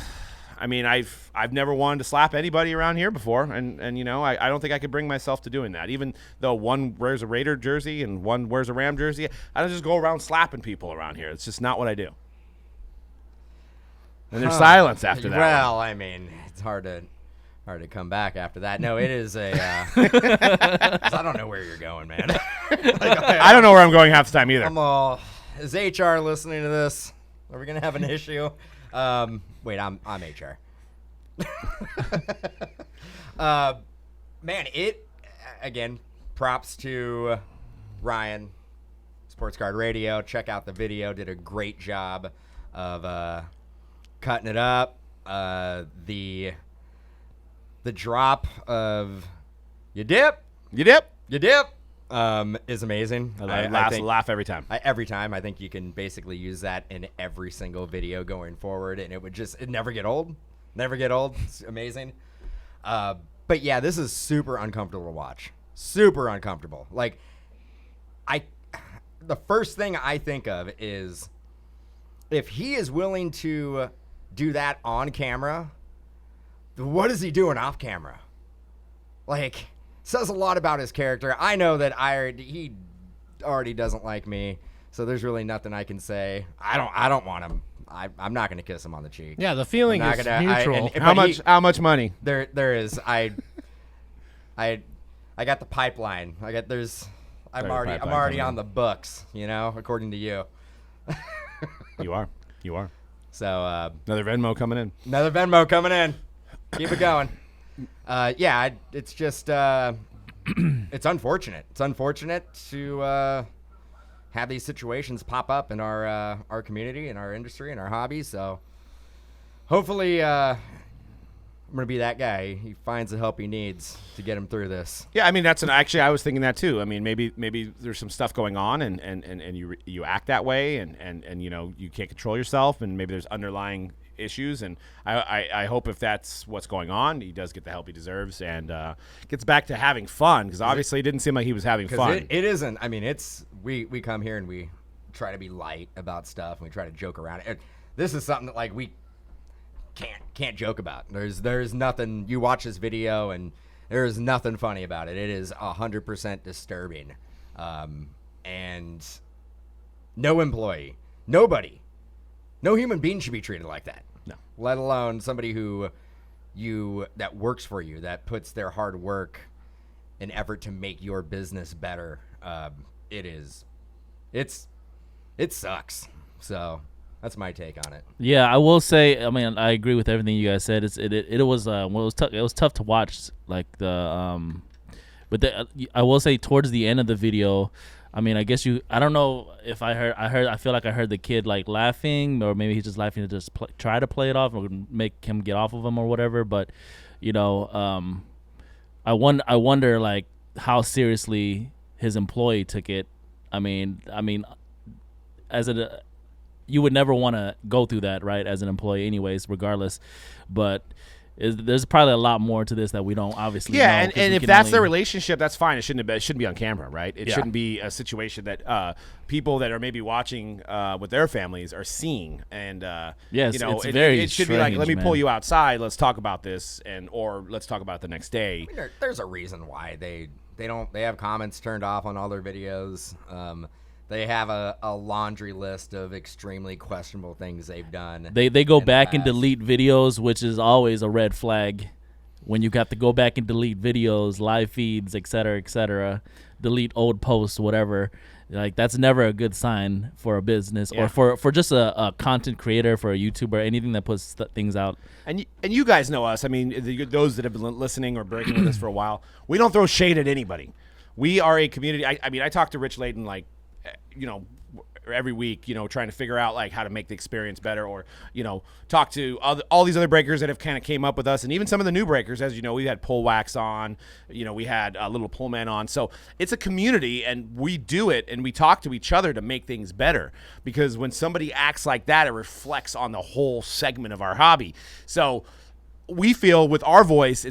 I've never wanted to slap anybody around here before, and I don't think I could bring myself to doing that. Even though one wears a Raider jersey and one wears a Ram jersey, I don't just go around slapping people around here. It's just not what I do. And there's silence after that. Well, I mean, it's hard to come back after that. No, it is a. 'Cause I don't know where you're going, man. I don't know where I'm going half the time either. Is HR listening to this? Are we gonna have an issue? Wait, I'm HR. Man, again, props to Ryan, Sports Card Radio. Check out the video. Did a great job of cutting it up. The drop of you dip is amazing. I laugh every time. Every time. I think you can basically use that in every single video going forward, and it never get old. Never get old. It's amazing. But yeah, this is super uncomfortable to watch. Super uncomfortable. Like, the first thing I think of is if he is willing to do that on camera, what is he doing off camera? Like, says a lot about his character. I know that he already doesn't like me, so there's really nothing I can say. I don't want him. I'm not going to kiss him on the cheek. Yeah, the feeling is mutual. How much money? There is. I got the pipeline. I'm already on the books, according to you. You are. So Another Venmo coming in. Keep it going. Yeah, it's just it's unfortunate. It's unfortunate to have these situations pop up in our community, in our industry, in our hobby. So hopefully I'm gonna be that guy. He finds the help he needs to get him through this. Yeah, I mean actually I was thinking that too. I mean maybe there's some stuff going on and you act that way and you can't control yourself, and maybe there's underlying issues, and I hope if that's what's going on, he does get the help he deserves and gets back to having fun, because obviously it didn't seem like he was having fun. It isn't. I mean, we come here and we try to be light about stuff and we try to joke around it. This is something that like we can't joke about. There's nothing. You watch this video and there is nothing funny about it. It is 100% disturbing, and no employee, nobody, no human being should be treated like that. No. Let Let alone somebody that works for you, that puts their hard work and effort to make your business better. It sucks. So that's my take on it. Yeah, I will say. I mean, I agree with everything you guys said. It was tough to watch. Like I will say towards the end of the video, I mean, I guess I don't know if I feel like I heard the kid like laughing, or maybe he's just laughing to just try to play it off or make him get off of him or whatever. But, I wonder like how seriously his employee took it. I mean, you would never want to go through that, right, as an employee anyways, regardless. But there's probably a lot more to this that we don't obviously know. And if that's their relationship, that's fine. It shouldn't be on camera, right? It shouldn't be a situation that people that are maybe watching with their families are seeing. And yes, it should be like, let me pull you outside, let's talk about this, or let's talk about it the next day. I mean, there's a reason why they have comments turned off on all their videos. They have a laundry list of extremely questionable things they've done. They go back and delete videos, which is always a red flag when you have to go back and delete videos, live feeds, et cetera, delete old posts, whatever. Like, that's never a good sign for a business or for just a content creator, for a YouTuber, anything that puts things out. And you guys know us. I mean, those that have been listening or breaking with us for a while, we don't throw shade at anybody. We are a community. I mean, I talk to Rich Layden, like, every week, trying to figure out like how to make the experience better, or, talk to all these other breakers that have kind of came up with us, and even some of the new breakers. As you know, we had Pull Wax on, we had a Little Pullman on. So it's a community, and we do it, and we talk to each other to make things better, because when somebody acts like that, it reflects on the whole segment of our hobby. So we feel with our voice,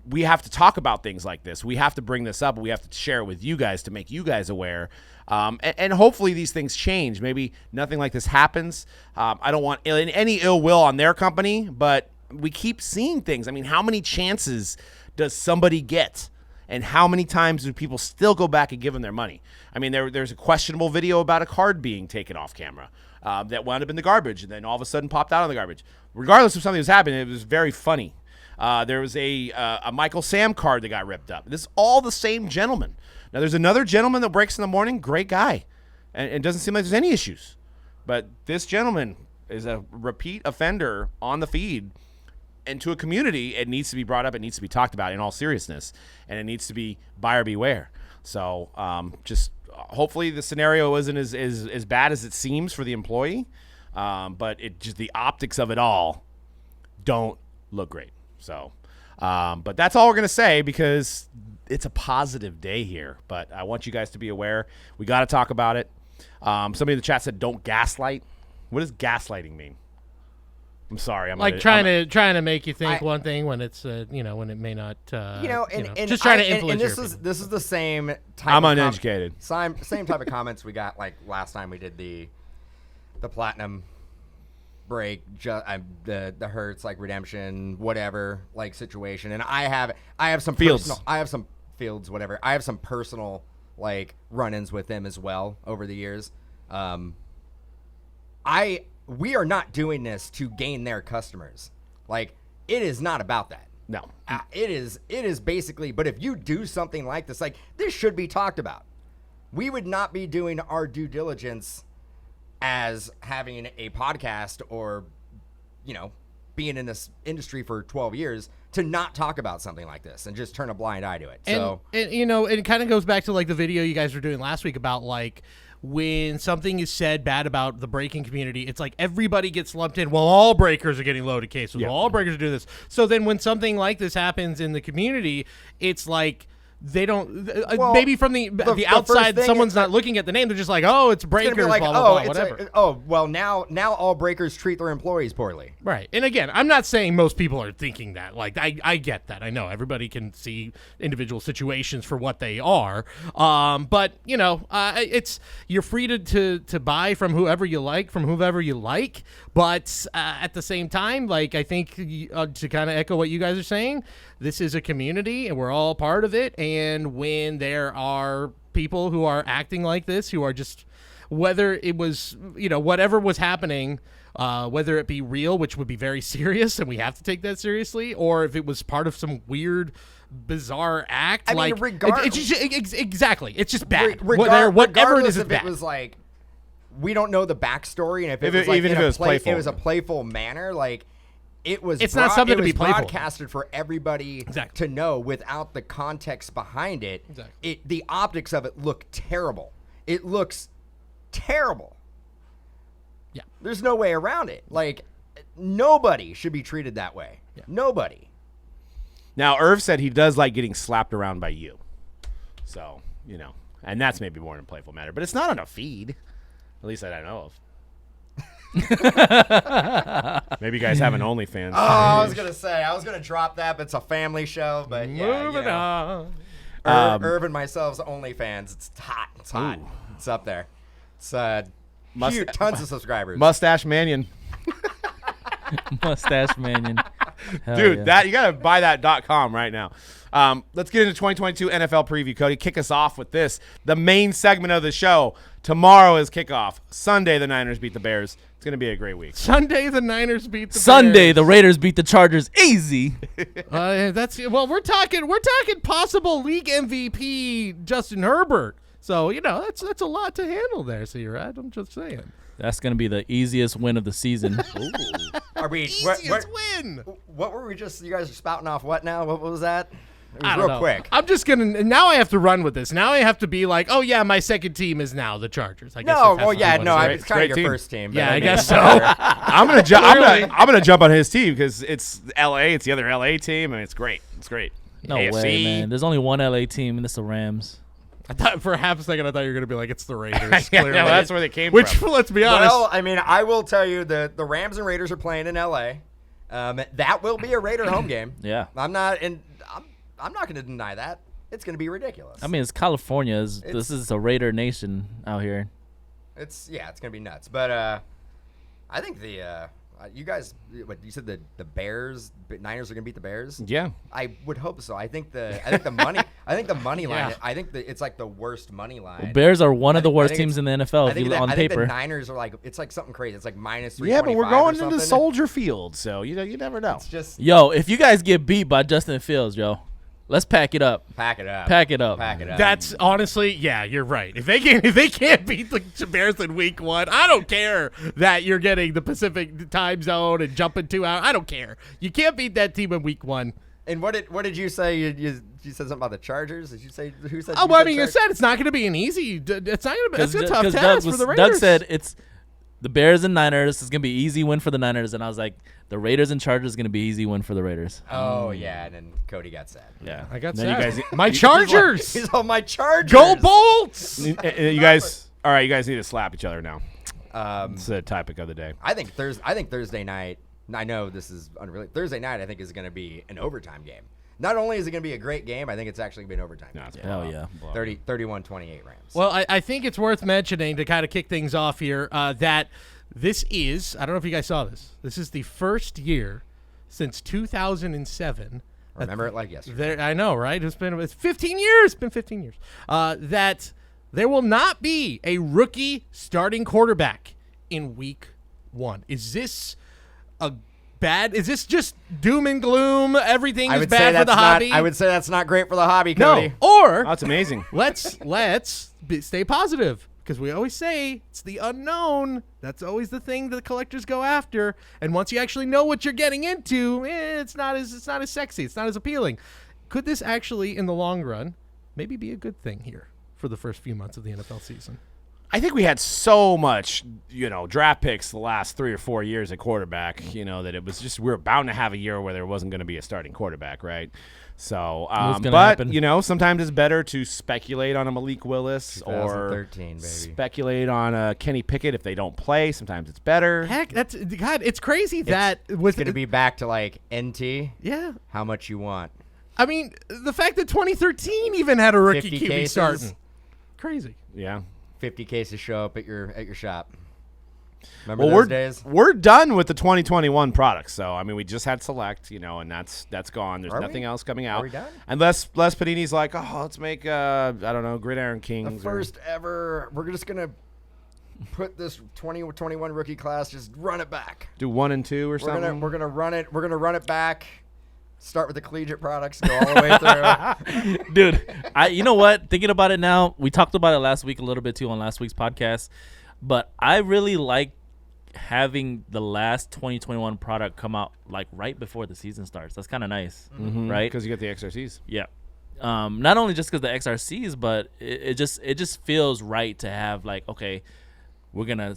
we have to talk about things like this. We have to bring this up, and we have to share it with you guys to make you guys aware. And hopefully these things change. Maybe nothing like this happens. I don't want any ill will on their company, but we keep seeing things. I mean, how many chances does somebody get? And how many times do people still go back and give them their money? I mean, there's a questionable video about a card being taken off camera that wound up in the garbage, and then all of a sudden popped out of the garbage. Regardless of something that's happened, it was very funny. There was a Michael Sam card that got ripped up. This is all the same gentleman. Now, there's another gentleman that breaks in the morning, great guy, and it doesn't seem like there's any issues. But this gentleman is a repeat offender on the feed, and to a community, it needs to be brought up, it needs to be talked about in all seriousness, and it needs to be buyer beware. So just hopefully the scenario isn't as bad as it seems for the employee, but just the optics of it all don't look great. So, but that's all we're going to say, because it's a positive day here, but I want you guys to be aware. We got to talk about it. Somebody in the chat said, don't gaslight. What does gaslighting mean? I'm sorry. I'm like trying to make you think one thing when it's, when it may not, and just trying to influence and this is the same type I'm of uneducated. Same type of comments we got like last time we did the platinum break, the Hertz, like redemption, whatever, like situation. And I have some Fields. Fields, whatever. I have some personal like run-ins with them as well over the years. We are not doing this to gain their customers. Like, it is not about that. No. It is basically, but if you do something like this, like, this should be talked about. We would not be doing our due diligence as having a podcast or, being in this industry for 12 years to not talk about something like this and just turn a blind eye to it. And it kind of goes back to like the video you guys were doing last week about like when something is said bad about the breaking community, it's like everybody gets lumped in. Well, all breakers are getting loaded cases. Yeah. Well, all breakers are doing this. So then when something like this happens in the community, it's like they don't maybe from the outside, someone's not looking at the name. They're just like, oh, it's breakers, gonna be like, blah, blah, blah, whatever. Well, now all breakers treat their employees poorly. Right. And again, I'm not saying most people are thinking that. Like, I get that. I know everybody can see individual situations for what they are. But, it's you're free to buy from whoever you like, But at the same time, like, I think to kind of echo what you guys are saying, this is a community and we're all part of it. And when there are people who are acting like this, who are just, whether it was, whatever was happening, whether it be real, which would be very serious and we have to take that seriously, or if it was part of some weird, bizarre act. Exactly. It's just bad. Whatever it is, it's bad. It was like, we don't know the backstory, and if it was a playful manner, like, it's not something to be playful. Broadcasted for everybody to know without the context behind it. Exactly. The optics of it look terrible. It looks terrible. Yeah. There's no way around it. Like, nobody should be treated that way. Yeah. Nobody. Now, Irv said he does like getting slapped around by you. So, and that's maybe more in a playful manner. But it's not on a feed. At least that I know of. Maybe you guys have an OnlyFans. Oh, I was going to drop that, but it's a family show. But yeah, moving on. Irv and myself's OnlyFans. It's hot. It's hot. Ooh. It's up there. It's huge, tons of subscribers. Mustache Manion. Mustache Manion. Dude, that you got to buy that .com right now. Let's get into 2022 NFL preview. Cody, kick us off with this. The main segment of the show. Tomorrow is kickoff. Sunday, the Niners beat the Bears It's going to be a great week. Sunday, the Niners beat the Sunday, Bears. the Raiders beat the Chargers easy. We're talking possible league MVP Justin Herbert. So that's a lot to handle there. So you're right. I'm just saying. That's going to be the easiest win of the season. Are we Easiest win. What were we just? You guys are spouting off what now? What was that? It was I don't real know. quick. I'm just gonna. Now I have to run with this. Now I have to be like, oh yeah, my second team is now the Chargers. I guess No, if that's well, what yeah, you no, wanna say. it's kind Great of your team. first team. But Yeah, I mean, guess so. I'm gonna jump on his team because it's LA. It's the other LA team, and it's great. It's great. No AFC. way, man. There's only one LA team, and it's the Rams. I thought for half a second I thought you were gonna be like, it's the Raiders. Yeah, clearly. that's where they came Which, from. let's be honest. Well, I mean, I will tell you the Rams and Raiders are playing in LA. That will be a Raider home game. Yeah. I'm not going to deny that. It's going to be ridiculous. I mean, it's California. This is a Raider nation out here. It's going to be nuts. But I think you guys, what you said, the Bears, Niners are going to beat the Bears. Yeah. I would hope so. I think the money line. Yeah. I think it's like the worst money line. Bears are one of the I worst think teams it's- in the NFL on I think paper. the Niners are like, it's like something crazy. It's like minus 325 Yeah, but we're going or into something. Soldier Field, so you never know. It's just Yo, if you guys get beat by Justin Fields, yo, let's pack it up. pack it up. Pack it up. Pack it up. That's honestly, yeah, you're right. If they can't beat the Bears in week 1, I don't care that you're getting the Pacific time zone and jumping 2 hours. I don't care. You can't beat that team in week 1. And what did you say? You said something about the Chargers. Did you say who said? Oh, you well, I said mean, you Chargers? said it's not going to be an easy. It's not going to be. It's a tough Doug task for the Raiders. Doug said it's the Bears and Niners. It's gonna be easy win for the Niners, and I was like, the Raiders and Chargers is gonna be easy win for the Raiders. Oh yeah, and then Cody got sad. Yeah, I got Then you sad. guys- My Chargers. He's on my Chargers. Go Bolts. You guys, all right, you guys need to slap each other now. Um, It's the topic of the day. I think Thursday night. I know this is unrelated. Thursday night, I think, is going to be an overtime game. Not only is it going to be a great game, I think it's actually going to be an overtime No, game. it's hell yeah. 31-28 Rams. Well, I think it's worth mentioning to kind of kick things off here that this is, I don't know if you guys saw this. This is the first year since 2007. Remember it like yesterday. I know, right? It's 15 years. It's been 15 years. That there will not be a rookie starting quarterback in week 1. Is this is this just doom and gloom? Everything is bad for the hobby? I would say that's not great for the hobby, no. Cody. Or Oh, that's amazing. let's stay positive, because we always say it's the unknown. That's always the thing that the collectors go after. And once you actually know what you're getting into, it's not as sexy. It's not as appealing. Could this actually, in the long run, maybe be a good thing here for the first few months of the NFL season? I think we had so much, draft picks the last 3 or 4 years at quarterback, that it was just we were bound to have a year where there wasn't going to be a starting quarterback, right? So, gonna but happen. sometimes it's better to speculate on a Malik Willis or 2013, baby. speculate on a Kenny Pickett if they don't play. Sometimes it's better. Heck, it's crazy that It's going to be back to like NT. Yeah. How much you want? I mean, the fact that 2013 even had a rookie 50 QB cases. starting, crazy. Yeah. 50 cases show up at your shop. Remember Well, those days? we're done with the 2021 products. So I mean, we just had Select, and that's gone. There's Are nothing we? else coming out. we done? Unless Les Panini's like, oh, let's make I don't know, Gridiron The Kings. first ever. We're just gonna put this 2021 rookie class. Just run it back. do 1 and 2 or We're something. gonna run it. We're gonna run it back. Start with the collegiate products. Go all the way through. Dude, you know what? Thinking about it now, we talked about it last week a little bit too on last week's podcast, but I really like having the last 2021 product come out like right before the season starts. That's kind of nice, right? Because you get the XRCs. Yeah. Not only just because the XRCs, but it just feels right to have like, okay, we're gonna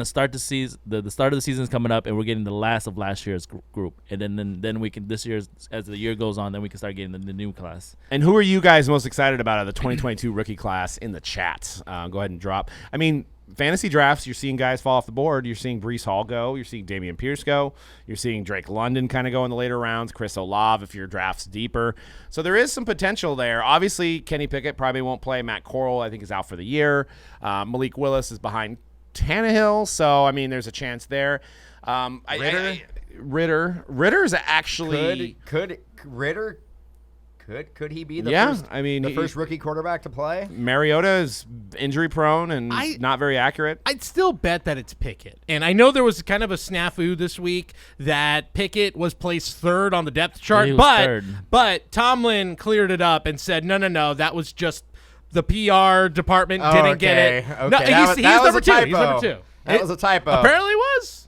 start the season. The start of the season is coming up, and we're getting the last of last year's group, and then we can this year's as the year goes on, then we can start getting the new class. And who are you guys most excited about out of the 2022 rookie class in the chat? Go ahead and drop. I mean, fantasy drafts, you're seeing guys fall off the board. You're seeing Breece Hall go. You're seeing Dameon Pierce go. You're seeing Drake London kind of go in the later rounds. Chris Olave if your draft's deeper. So there is some potential there. Obviously, Kenny Pickett probably won't play. Matt Corral, I think, is out for the year. Malik Willis is behind Tannehill. So, I mean, there's a chance there. Ritter's actually... Could Ritter Could he be the Yeah, first? I mean, the first rookie quarterback to play. Mariota is injury prone and not very accurate. I'd still bet that it's Pickett. And I know there was kind of a snafu this week that Pickett was placed third on the depth chart, he was third. but Tomlin cleared it up and said, no, that was just the PR department didn't get it. Okay. No, That he's was number a 2. typo. He's number 2. That was a typo. Apparently was.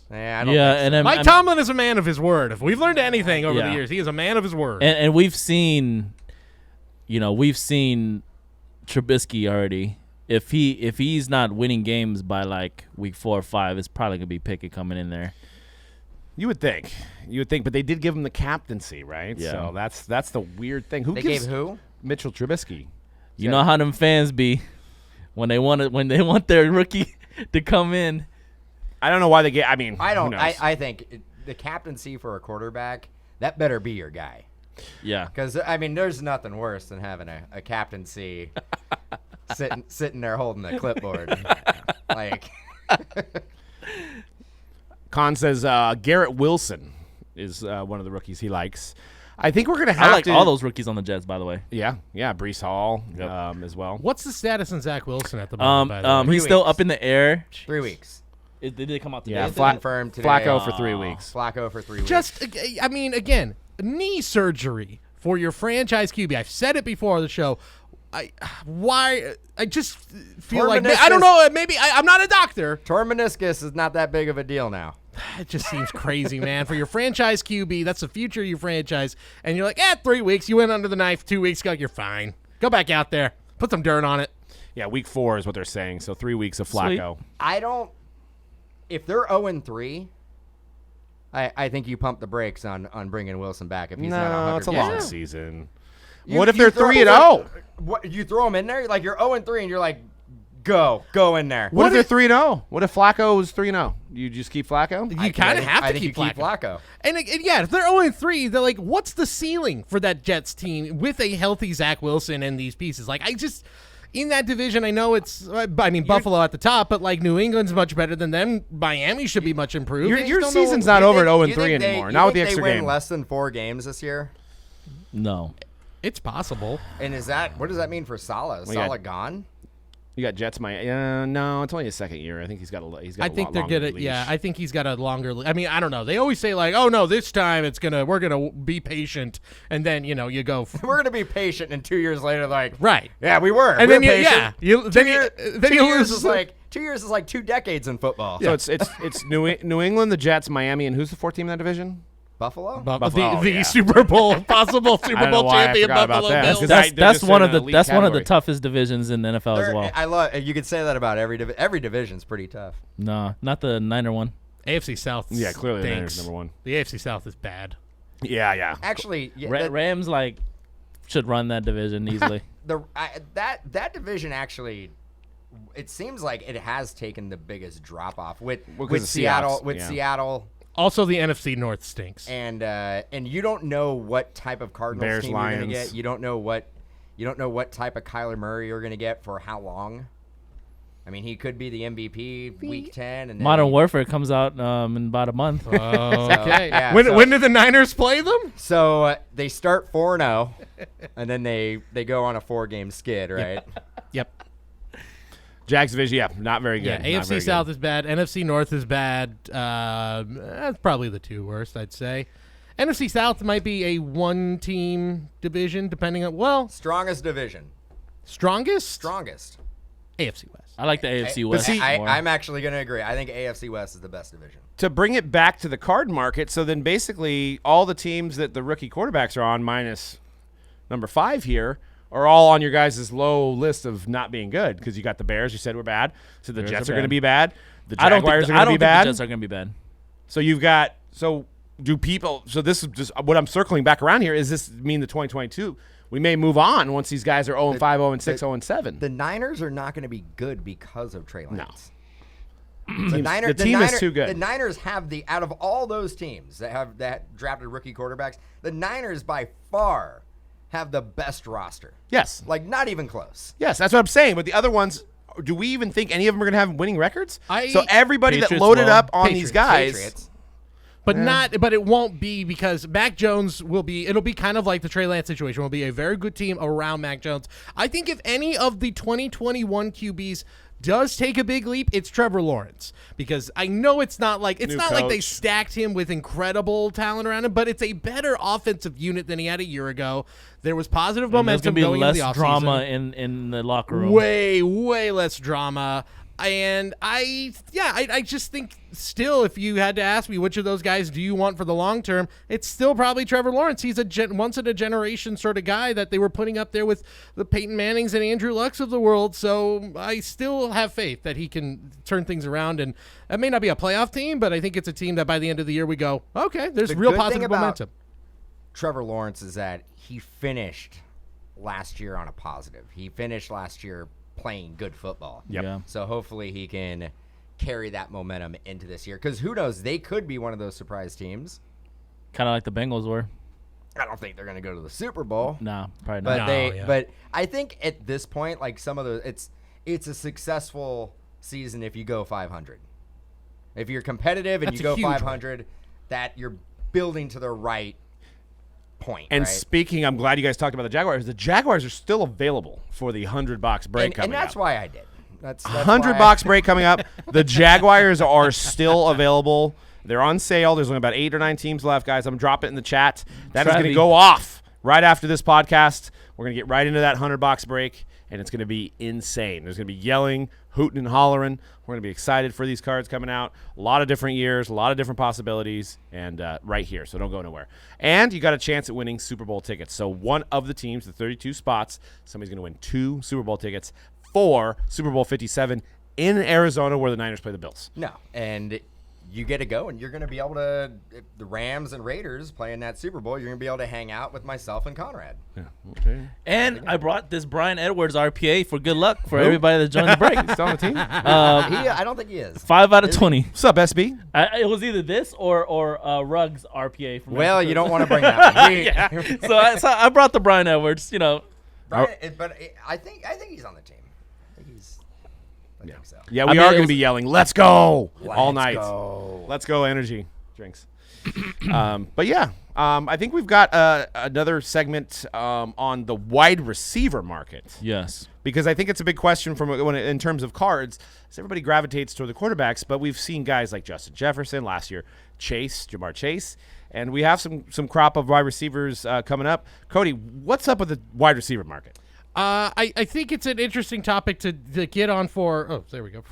Yeah, I don't Yeah, think so. and then Mike Tomlin is a man of his word. If we've learned anything over the Yeah. years, he is a man of his word. and we've seen Trubisky already. If he's not winning games by like week 4 or 5, it's probably gonna be Pickett coming in there. You would think, but they did give him the captaincy, right? Yeah. So that's the weird thing. Who They gives gave who? Mitchell Trubisky? You know how them fans be when they want their rookie to come in. I don't know why they get. I mean, I don't. Who knows? I think the captaincy for a quarterback, that better be your guy. Yeah. Because I mean, there's nothing worse than having a captaincy sitting there holding a clipboard. Like, Khan says Garrett Wilson is one of the rookies he likes. I think we're gonna have I like to, all those rookies on the Jets, by the way. Yeah, Brees Hall Yep. as well. What's the status on Zach Wilson at the moment, by the way? He's 3 still weeks. up in the air. 3 weeks. Did it come out today? Yeah, It's been confirmed today. Flacco for 3 weeks. Flacco for 3 weeks. Just, I mean, again, knee surgery for your franchise QB. I've said it before on the show. I just feel Torn like meniscus. I don't know. Maybe I'm not a doctor. torn meniscus is not that big of a deal now. It just seems crazy, man. For your franchise QB, that's the future of your franchise, and you're like, 3 weeks. You went under the knife 2 weeks ago. You're fine. Go back out there. Put some dirt on it. Yeah, week 4 is what they're saying. So 3 weeks of Flacco. I don't. If they're 0-3, I think you pump the brakes on bringing Wilson back if he's not 100. No, it's a Yeah. long season. You- What if you they're throw 3-0? What you throw him in there? Like you're 0-3, and you're like, go in there. What if they're 3-0? What if Flacco was 3-0? You just keep Flacco? You kind of have I to think keep you keep Flacco. Flacco. And yeah, if they're 0-3, they're like, what's the ceiling for that Jets team with a healthy Zach Wilson and these pieces? Like, in that division, I know it's, Buffalo at the top, but like New England's much better than them. Miami should be much improved. I just Your don't know- season's not You over think- at you 0-3 think anymore. you Not with the think extra they win game. less than 4 games this year. No. It's possible. And what does that mean for Salah? Is We got- Salah gone? You got Jets, no, it's only his second year. I think he's got a I think they're good. gonna. Yeah, I think he's got a longer. I mean, I don't know. They always say like, "Oh no, this time we're gonna be patient," and then you go. We're gonna be patient, and 2 years later, like, Right. yeah, we were. And We're then you- patient. yeah, you- Two then you- year- then 2 you years lose- is like 2 years is like 2 decades in football. So it's New England, the Jets, Miami, and who's the 4th team in that division? Buffalo. Buffalo, the yeah. Super Bowl possible Super don't know Bowl why I champion forgot about Buffalo that. Bills. They're That's just one in of an the elite that's one of the category. toughest divisions in the NFL as well. I love. You could say that about every division's pretty tough. No, not the Niner one. AFC South. Yeah, clearly the stinks. Niners number 1. The AFC South is bad. Yeah. Actually, yeah, Rams should run that division easily. that division actually, it seems like it has taken the biggest drop off with 'cause of Seattle. Seahawks, With yeah. Seattle. Also, the NFC North stinks. And you don't know what type of Cardinals Bears, team you're going to Lions. get. You don't know what type of Kyler Murray you're going to get for how long. I mean, he could be the MVP week 10. And then Modern Warfare comes out in about a month. Okay. yeah, when did the Niners play them? So they start 4-0, and then they go on a 4-game skid, right? Yep. Jags division, yeah, not very Yeah, good. Not AFC very South good. is bad. NFC North is bad. That's probably the 2 worst, I'd say. NFC South might be a 1-team division, depending on, Strongest division. strongest? AFC West. I like the AFC West see, more. I'm actually going to agree. I think AFC West is the best division. To bring it back to the card market, so then basically all the teams that the rookie quarterbacks are on minus number 5 here are all on your guys' low list of not being good because you got the Bears, you said were bad. So the Bears Jets are are going to bad. be bad. The I don't Jaguars think are going to be bad. the Jets are going to be bad. So you've got so this is just what I'm circling back around here. Is this mean the 2022? We may move on once these guys are 0-5, 0-6, 0-7. The Niners are not going to be good because of Trey Lance. The team is too good. The Niners have out of all those teams that drafted rookie quarterbacks, the Niners by far have the best roster. Yes. Like not even close. Yes, that's what I'm saying. But the other ones, do we even think any of them are going to have winning records? I- So everybody that Patriots loaded will. up on these guys. Patriots. But it won't be because Mac Jones it'll be kind of like the Trey Lance situation. Will be a very good team around Mac Jones. I think if any of the 2021 QBs does take a big leap, it's Trevor Lawrence, because I know it's not like they stacked him with incredible talent around him, but it's a better offensive unit than he had a year ago. There was positive momentum going into the offseason. There's going to be less drama in the locker room. Way less drama. And I just think still, if you had to ask me which of those guys do you want for the long term, it's still probably Trevor Lawrence. He's a once in a generation sort of guy that they were putting up there with the Peyton Mannings and Andrew Lucks of the world. So I still have faith that he can turn things around. And it may not be a playoff team, but I think it's a team that by the end of the year we go, okay, there's real positive momentum. Trevor Lawrence is that he finished last year on a positive. He finished last year playing good football. Yep. Yeah. So hopefully he can carry that momentum into this year, because who knows, they could be one of those surprise teams. Kind of like the Bengals were. I don't think they're going to go to the Super Bowl. Nah, probably not. But but I think at this point, like some of the it's a successful season if you go 500. If you're competitive and That's you go a huge 500, that you're building to the right point. And right? speaking, I'm glad you guys talked about the Jaguars. The Jaguars are still available for the $100 break coming and that's up. why I did. That's $100 break coming up. The Jaguars are still available. They're on sale. There's only about 8 or 9 teams left, guys. I'm going to drop it in the chat. That is going to go off right after this podcast. We're going to get right into that $100 break, and it's going to be insane. There's going to be yelling, hooting, and hollering. We're going to be excited for these cards coming out. A lot of different years, a lot of different possibilities, and right here, so don't go nowhere. And you got a chance at winning Super Bowl tickets. So one of the teams, the 32 spots, somebody's going to win 2 Super Bowl tickets for Super Bowl 57 in Arizona, where the Niners play the Bills. No, and you get to go, and you're going to be able to, if the Rams and Raiders play in that Super Bowl, you're going to be able to hang out with myself and Conrad. Yeah. Okay. And I brought this Brian Edwards RPA for good luck for everybody that joined the break. He's still on the team. I don't think he is. 5 out of 20. What's up, SB? It was either this or Ruggs RPA. From Well, you don't want to bring that one. Yeah. So I brought the Brian Edwards. You know, Brian, but I think he's on the team. I think so. Yeah, I we mean, are it going to was- be yelling, let's go, all night. Go. Let's go, energy drinks. But yeah, I think we've got another segment on the wide receiver market. yes. Because I think it's a big question in terms of cards. So everybody gravitates toward the quarterbacks, but we've seen guys like Justin Jefferson last year, Jamar Chase, and we have some crop of wide receivers coming up. Cody, what's up with the wide receiver market? I think it's an interesting topic to get on for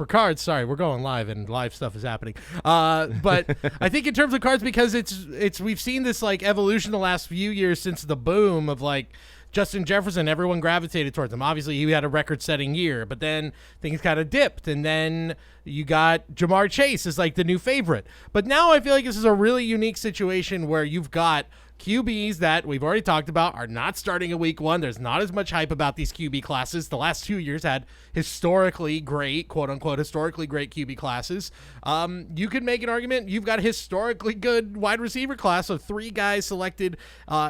cards. Sorry, we're going live and live stuff is happening. But I think in terms of cards, because it's we've seen this like evolution the last few years since the boom of like Justin Jefferson, everyone gravitated towards him. Obviously, he had a record-setting year, but then things kind of dipped, and then you got Jamar Chase is like the new favorite. But now I feel like this is a really unique situation where you've got QBs that we've already talked about are not starting in week 1. There's not as much hype about these QB classes. The last 2 years had historically great, quote unquote, historically great QB classes. You could make an argument. You've got a historically good wide receiver class of 3 guys selected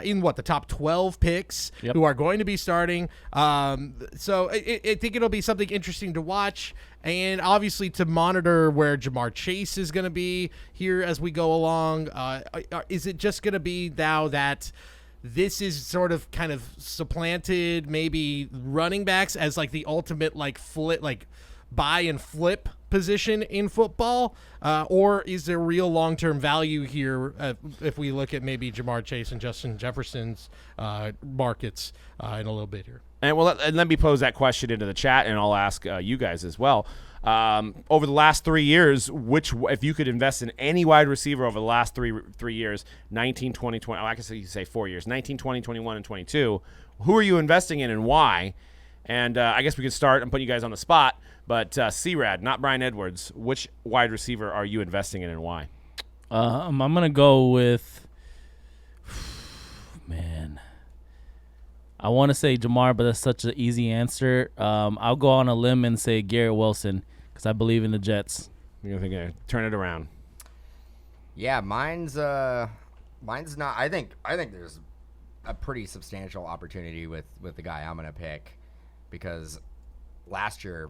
in the top 12 picks who are going to be starting. So I think it'll be something interesting to watch. And obviously to monitor where Jamar Chase is going to be here as we go along. Is it just going to be now that this is sort of kind of supplanted maybe running backs as like the ultimate like flip, like buy and flip position in football? Or is there real long-term value here if we look at maybe Jamar Chase and Justin Jefferson's markets in a little bit here? And let me pose that question into the chat, and I'll ask you guys as well. Over the last 3 years, if you could invest in any wide receiver over the last three years, 19, 20, 20, I guess you could say 4 years, 19, 20, 21, and 22, who are you investing in and why? And I guess we could start. I'm putting you guys on the spot, but C-Rad, not Brian Edwards, which wide receiver are you investing in and why? I'm going to go with, man, I want to say Jamar, but that's such an easy answer. I'll go on a limb and say Garrett Wilson because I believe in the Jets. You're thinking, turn it around. Yeah, mine's not. I think there's a pretty substantial opportunity with the guy I'm going to pick, because last year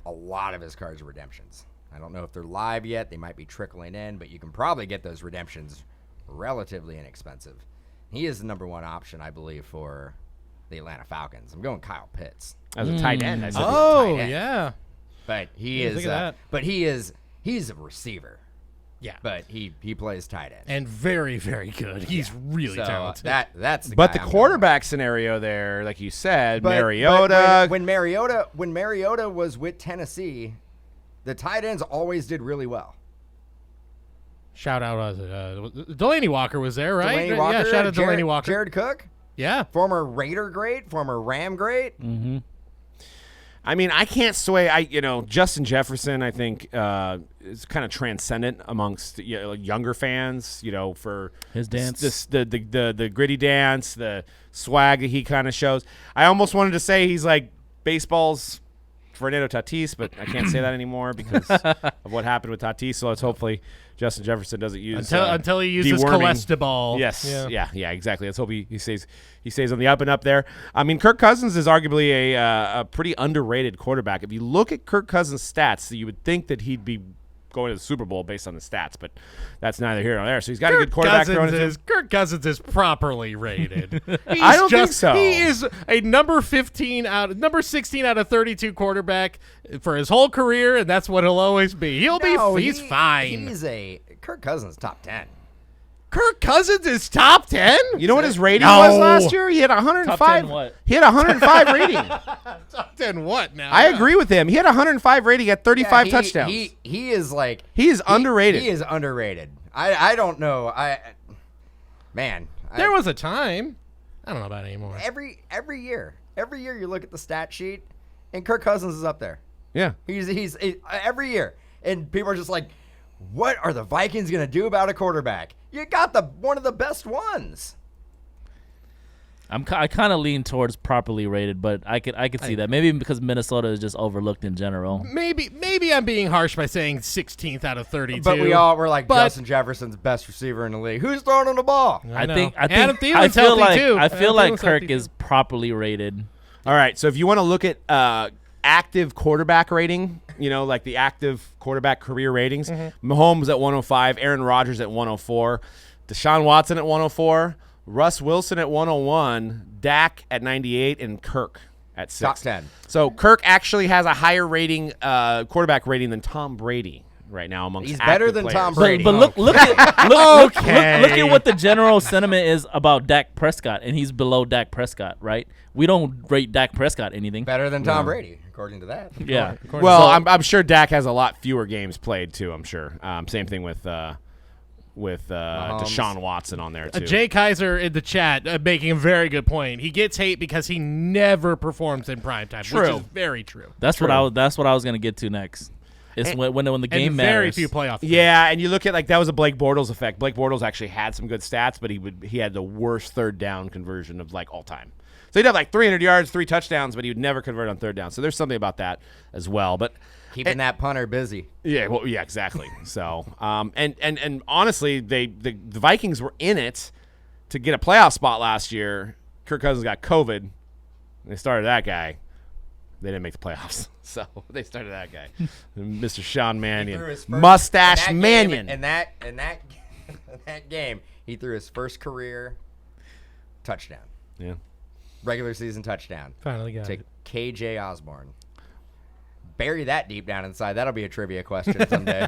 a lot of his cards are redemptions. I don't know if they're live yet. They might be trickling in, but you can probably get those redemptions relatively inexpensive. He is the number one option, I believe, for the Atlanta Falcons. I'm going Kyle Pitts. As a tight end. As a Oh, tight end. yeah. But he Think is of that. but he's a receiver. Yeah. But he plays tight end. And very, very good. He's really So talented. that's the But guy the I'm going quarterback scenario there, like you said, But Mariota. when Mariota was with Tennessee, the tight ends always did really well. Shout out, Delaney Walker was there, right? Delaney Walker, yeah, shout out Delaney Walker. Jared Cook, Yeah. former Raider great, former Ram great. Mm-hmm. I mean, I can't sway. Justin Jefferson, I think, is kind of transcendent amongst younger fans. For His dance. the gritty dance, the swag that he kind of shows. I almost wanted to say he's like baseball's Fernando Tatis, but I can't say that anymore because of what happened with Tatis. So let's hopefully Justin Jefferson doesn't use Until he uses deworming. cholesterol. Yes, Yeah. yeah, exactly. Let's hope he stays on the up and up there. I mean, Kirk Cousins is arguably a pretty underrated quarterback. If you look at Kirk Cousins' stats, you would think that he'd be going to the Super Bowl based on the stats, but that's neither here nor there. So he's got a good quarterback thrown into him. Kirk Cousins is properly rated. I don't think so. He is a number 16 out of 32 quarterback for his whole career, and that's what he'll always be. He's fine. Kirk Cousins top 10. Kirk Cousins is top 10? You know what his rating No. was last year? He had 105. Top 10 what? He had 105 rating. Top 10 what now? I agree with him. He had 105 rating at 35 touchdowns. He is like He is underrated. He is underrated. I don't know. There was a time. I don't know about it anymore. every year you look at the stat sheet and Kirk Cousins is up there. Yeah. He's every year, and people are just like, what are the Vikings gonna do about a quarterback? You got one of the best ones. I kind of lean towards properly rated, but I could see that maybe because Minnesota is just overlooked in general. Maybe I'm being harsh by saying 16th out of 32. But we're like But- Justin Jefferson's best receiver in the league. Who's throwing him the ball? I know. think Adam Thielen's I feel healthy like too. I feel Adam like Thielen's Kirk healthy is properly rated. All right. So if you want to look at active quarterback rating, like the active quarterback career ratings, Mahomes at 105, Aaron Rodgers at 104, Deshaun Watson at 104, Russ Wilson at 101, Dak at 98, and Kirk at 6. Top 10. So Kirk actually has a higher rating, quarterback rating than Tom Brady right now amongst He's active better than players. Tom Brady. But look at Okay. look at what the general sentiment is about Dak Prescott, and he's below Dak Prescott, right? We don't rate Dak Prescott anything. Better than Tom Brady, according to that. Yeah. Well, So- I'm sure Dak has a lot fewer games played too. I'm sure. Same thing with Deshaun Watson on there too. Jay Kaiser in the chat making a very good point. He gets hate because he never performs in primetime, which True. is very true. That's what I was gonna get to next. It's when the game and matters. very few playoff games. Yeah, and you look at that was a Blake Bortles effect. Blake Bortles actually had some good stats, but he had the worst third down conversion of all time. So he'd have 300 yards, 3 touchdowns, but he would never convert on third down. So there's something about that as well. But Keeping that punter busy. yeah, well, yeah, exactly. So and honestly, the Vikings were in it to get a playoff spot last year. Kirk Cousins got COVID. They started that guy. They didn't make the playoffs, so they started that guy, Mr. Sean Mannion, Mustache Mannion. In that game, he threw his first career touchdown, Yeah. regular season touchdown Finally got to it. KJ Osborne. Bury that deep down inside. That'll be a trivia question someday.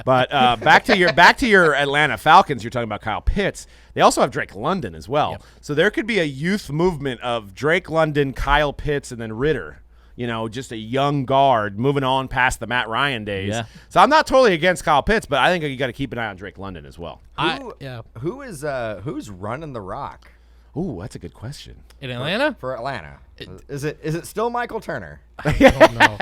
But back to your Atlanta Falcons. You're talking about Kyle Pitts. They also have Drake London as well. Yep. So there could be a youth movement of Drake London, Kyle Pitts, and then Ritter. Just a young guard moving on past the Matt Ryan days. Yeah. So I'm not totally against Kyle Pitts, but I think you got to keep an eye on Drake London as well. Who's running the rock Ooh, that's a good question. In Atlanta? for Atlanta? Is it still Michael Turner? I don't know.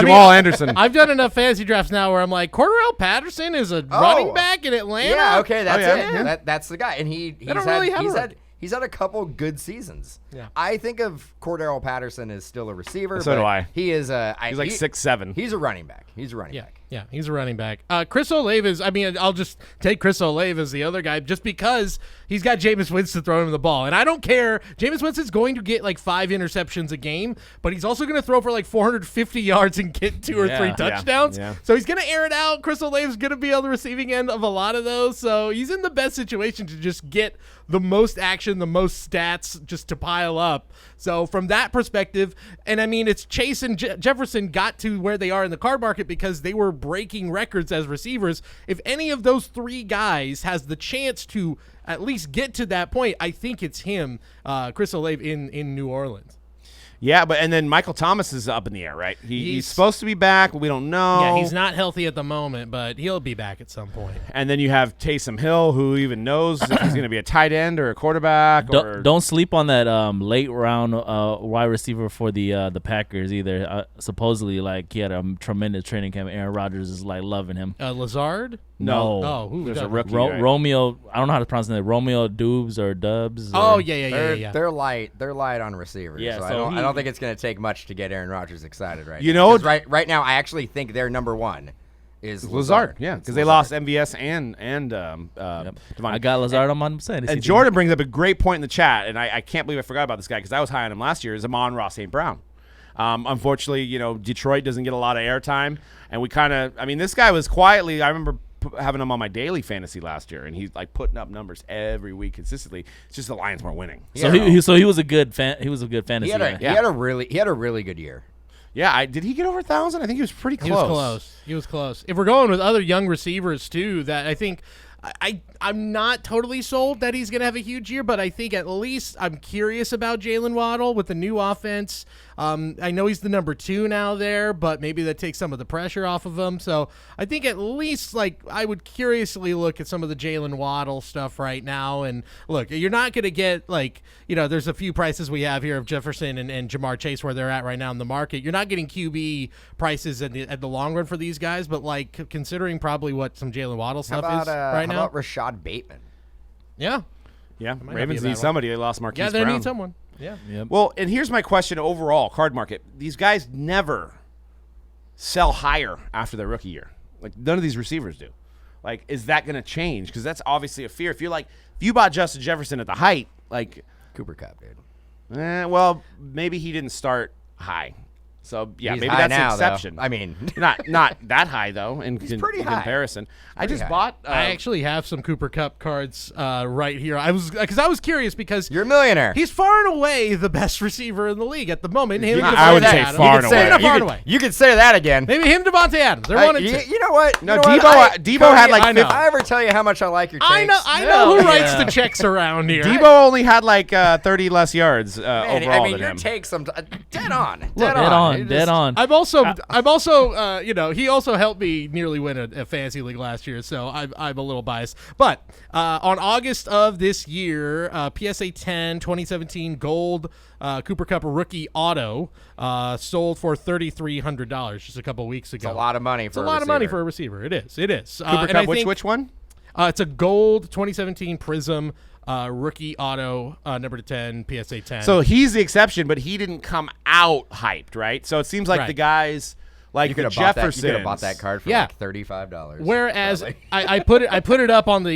Jamal Anderson. I've done enough fantasy drafts now where I'm like, Cordarrelle Patterson is a running back in Atlanta? Yeah, okay, that's yeah, it. yeah. That's the guy, and he's don't really have he's had a couple good seasons. Yeah. I think of Cordarrelle Patterson as still a receiver. So but do I. He is He's like 6'7". He's a running back. He's a running back. Yeah, he's a running back. Chris Olave is, I mean, I'll just take Chris Olave as the other guy just because he's got Jameis Winston throwing him the ball. And I don't care. Jameis Winston's going to get like 5 interceptions a game, but he's also going to throw for like 450 yards and get 2 or 3 touchdowns. Yeah. So he's going to air it out. Chris Olave's going to be on the receiving end of a lot of those. So he's in the best situation to just get the most action, the most stats just to pile up. So from that perspective, and I mean, it's Chase and Jefferson got to where they are in the card market because they were breaking records as receivers. If any of those 3 guys has the chance to at least get to that point, I think it's him, Chris Olave in New Orleans. Yeah, and then Michael Thomas is up in the air, right? He's supposed to be back, but we don't know. Yeah, he's not healthy at the moment, but he'll be back at some point. And then you have Taysom Hill, who even knows if he's going to be a tight end or a quarterback. Don't sleep on that late round wide receiver for the Packers either. Supposedly, like, he had a tremendous training camp. Aaron Rodgers is like loving him. Lazard? No. Oh, who There's was a that? rookie. Right? Romeo. I don't know how to pronounce that. Romeo Dubs or Dubs. Oh, or- yeah. They're light. They're light on receivers. Yeah, so so I don't think it's going to take much to get Aaron Rodgers excited right You now. know, 'Cause right now, I actually think their number 1 is Lazard. Yeah, because they lost MVS and Yep. Devon. I got Lazard on my fantasy And team. Jordan brings up a great point in the chat, and I can't believe I forgot about this guy because I was high on him last year, is Amon-Ra St. Brown. Unfortunately, Detroit doesn't get a lot of airtime, and we kind of, I mean, this guy was quietly, I remember having him on my daily fantasy last year, and he's like putting up numbers every week consistently. It's just the Lions weren't winning. So he was a good fan. He was a good fantasy guy. He had a really good year. Yeah, did he get over 1,000? I think he was pretty close. He was close. If we're going with other young receivers too, that I think I'm not totally sold that he's going to have a huge year, but I think at least I'm curious about Jalen Waddle with the new offense. I know he's the number 2 now there, but maybe that takes some of the pressure off of him. So I think at least I would curiously look at some of the Jalen Waddle stuff right now. And look, you're not going to get there's a few prices we have here of Jefferson and Jamar Chase where they're at right now in the market. You're not getting QB prices at the long run for these guys, but considering probably what some Jalen Waddle stuff is right now. How about Rashad Bateman? Yeah. Yeah, might not Ravens be a need bad somebody. They lost Marquise Yeah, they Brown. need someone. Yeah. Yep. Well, and here's my question overall, card market. These guys never sell higher after their rookie year. Like, none of these receivers do. Like, is that going to change? Because that's obviously a fear. If you bought Justin Jefferson at the height, Cooper Kupp, dude. well, maybe he didn't start high. So, yeah, He's maybe high that's now, an exception. though. I mean, not that high, though, in pretty high. comparison. I just high. bought I actually have some Cooper Kupp cards right here. I was curious because you're a millionaire. he's far and away the best receiver in the league at the moment. Him and I would Devontae say Adams. far and You could say- away. Not you far could- and away. You could say that again. Maybe him, Devontae Adams. They're 1 and 2. You know what? No, You know what? Debo Cody, had like I know. If I ever tell you how much I like your takes, I know who writes Yeah. the checks around here. Debo only had 30 less yards Man, overall I mean, than your him. takes dead on. Dead on. It Dead just- on. I'm also, he also helped me nearly win a fantasy league last year, so I'm a little biased. But on August of this year, PSA 10 2017 Gold Cooper Kupp rookie auto sold for $3,300 just a couple weeks ago. It's a lot of money for It's a lot of money for a receiver. It is. Cooper Kupp, which one? It's a Gold 2017 Prism rookie auto number 10 PSA 10. So he's the exception, but he didn't come out hyped, right? So it seems like Right. the guys like You could the have bought that. You Jeffersons. could have bought that card for Yeah. like $35. Whereas probably. I put it up on the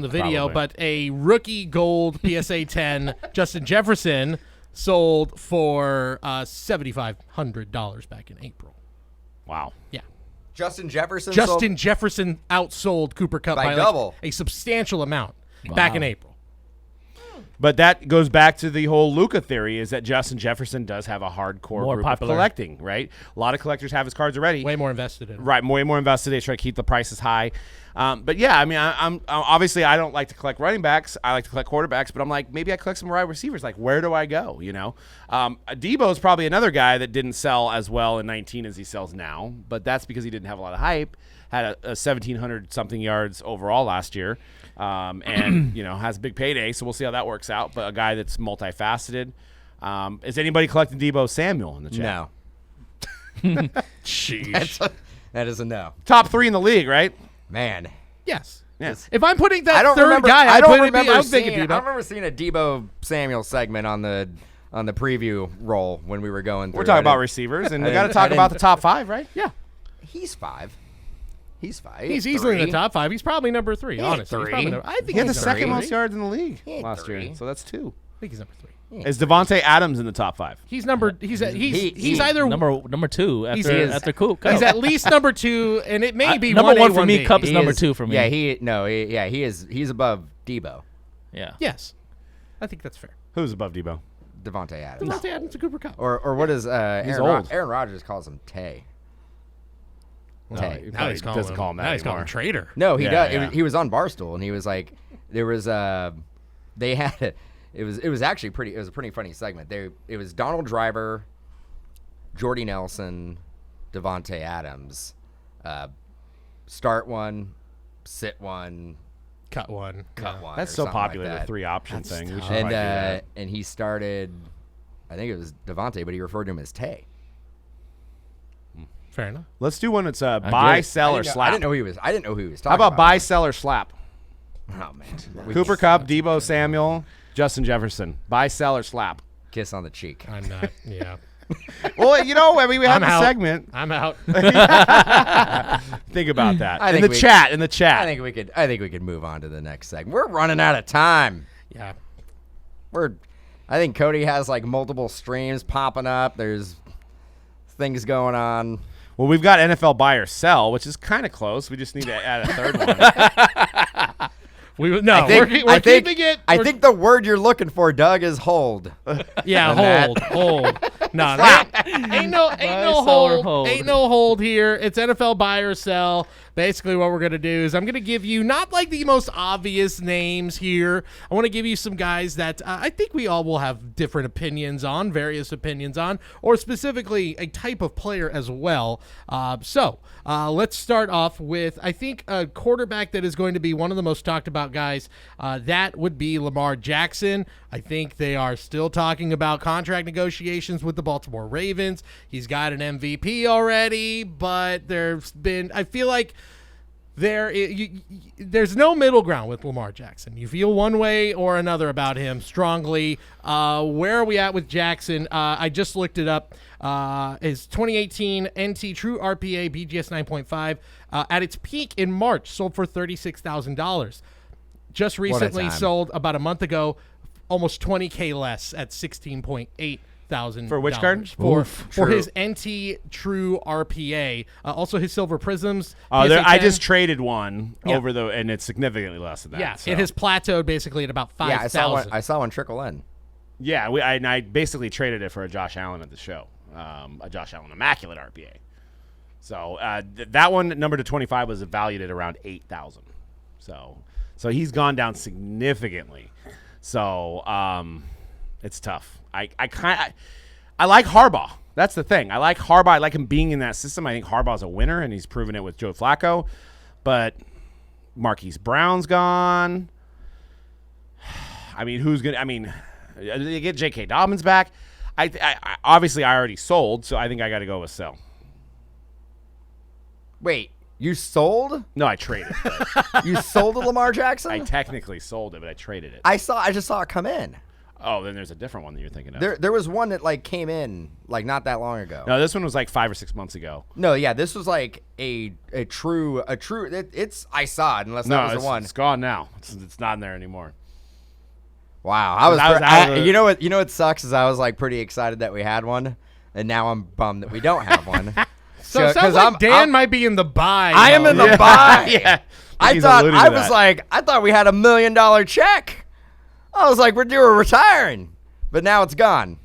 video, Probably. but a rookie gold PSA 10 Justin Jefferson sold for $7,500 back in April. Wow. Yeah, Justin Jefferson. Justin Jefferson outsold Cooper Kupp By by double. a substantial amount back in April. But that goes back to the whole Luka theory, is that Justin Jefferson does have a hardcore More group popular. of collecting, right? A lot of collectors have his cards already. Way more invested in it. Right, way more invested. They try to keep the prices high. But yeah, I mean, I'm obviously I don't like to collect running backs. I like to collect quarterbacks. But I'm like, maybe I collect some wide receivers. Like, where do I go? Debo's probably another guy that didn't sell as well in 19 as he sells now. But that's because he didn't have a lot of hype. Had a 1,700 something yards overall last year, and has a big payday. So we'll see how that works out. But a guy that's multifaceted. Is anybody collecting Debo Samuel in the chat? No. Sheesh. That is a no. Top 3 in the league, right? Man. Yes. Yes. If I'm putting that I don't third remember. guy, I I'd don't put it- remember I'm seeing. thinking I Debo. don't remember seeing a Debo Samuel segment on the preview roll when we were going through. We're talking I about didn't- receivers, and I we got to didn't- talk I about the didn't- top 5, right? Yeah. He's 5. He's fine. He's easily in the top 5. He's probably number 3, honestly. He's probably I think He had the he's second number most 3. yards in the league He ain't last year, 3. so that's 2. I think he's number 3. Is Devante Adams in the top 5? He's number. He's either Number 2 He's- after Coop. He's at least number 2, and it may be number 1 for 1A, me. 1B. Cup is He number is- 2 for me. Yeah, he is. He's above Debo. Yeah. Yes, I think that's fair. Who's above Debo? Devante Adams. Devante Adams, a Cooper Cup. Or what is He's Aaron, old. Aaron Rodgers calls him Tay. Tay. Now he's calling doesn't him. call him that Now he's calling anymore. him traitor. No, he Yeah, does. yeah. He was on Barstool, and he was like, there was they had it was actually pretty. It was a pretty funny segment. It was Donald Driver, Jordy Nelson, Devante Adams, start one, sit one, Cut one. cut one. That's or so something like popular, the that. 3 option thing. We should And probably do that. and he started, I think it was Devante, but he referred to him as Tay. Fair enough. Let's do one that's buy, get it. sell, or I slap. didn't know who he was. I didn't know who he was How talking about buy, sell, or slap? Oh man, Cooper Kupp, Debo Samuel, Justin Jefferson. Buy, sell, or slap. kiss on the cheek. I'm not. Yeah. Well, you know, I mean, we have I'm the out. segment. I'm out. Think about that. I In think the we- chat. I think we could move on to the next segment. We're running out of time. Yeah. I think Cody has like multiple streams popping up. There's things going on. Well, we've got NFL buy or sell, which is kind of close. We just need to add a third one. No, we're keeping it. I think the word you're looking for, Doug, is hold. Yeah, hold. No, ain't no sell, or hold. Ain't no hold here. It's NFL buy or sell. Basically, what we're gonna do is I'm gonna give you not like the most obvious names here. I want to give you some guys that I think we all will have different opinions on, various opinions on, or specifically a type of player as well. So let's start off with I think a quarterback that is going to be one of the most talked about guys. That would be Lamar Jackson. I think they are still talking about contract negotiations with the Baltimore Ravens. He's got an MVP already, but I feel like there's no middle ground with Lamar Jackson. You feel one way or another about him strongly. Where are we at with Jackson? I just looked it up. His 2018 NT True RPA BGS 9.5 at its peak in March sold for $36,000. Just recently time. sold about a month ago, almost $20K less at $16.8 thousand. For which card? For True. his NT True RPA. Also his Silver Prisms. Oh, PSA I 10. just traded one Yeah. over and it's significantly less than that. Yeah, so. it has plateaued basically at about 5,000. Yeah, I saw one trickle in. Yeah, I basically traded it for a Josh Allen at the show, a Josh Allen Immaculate RPA. So that one, number to 25, was valued at around 8,000. So he's gone down significantly. So it's tough. I like Harbaugh. That's the thing. I like Harbaugh. I like him being in that system. I think Harbaugh's a winner, and he's proven it with Joe Flacco. But Marquise Brown's gone. I mean, who's going to – I mean, they get J.K. Dobbins back. I obviously, I already sold, so I think I got to go with sell. Wait, you sold? No, I traded. but You sold a Lamar Jackson? I technically sold it, but I traded it. I just saw it come in. Oh, then there's a different one that you're thinking of. There was one that like came in like not that long ago. No, this one was like 5 or 6 months ago. No, yeah, this was like a true. It's I saw it unless that No, was the one. it's gone now. It's not in there anymore. Wow, you know what sucks is I was like pretty excited that we had one, and now I'm bummed that we don't have one. So it sounds like Dan might be in the buy. I am in the Yeah. buy. Yeah. I He's thought alluding to that. I thought we had $1 million check. I was like, we're retiring, but now it's gone.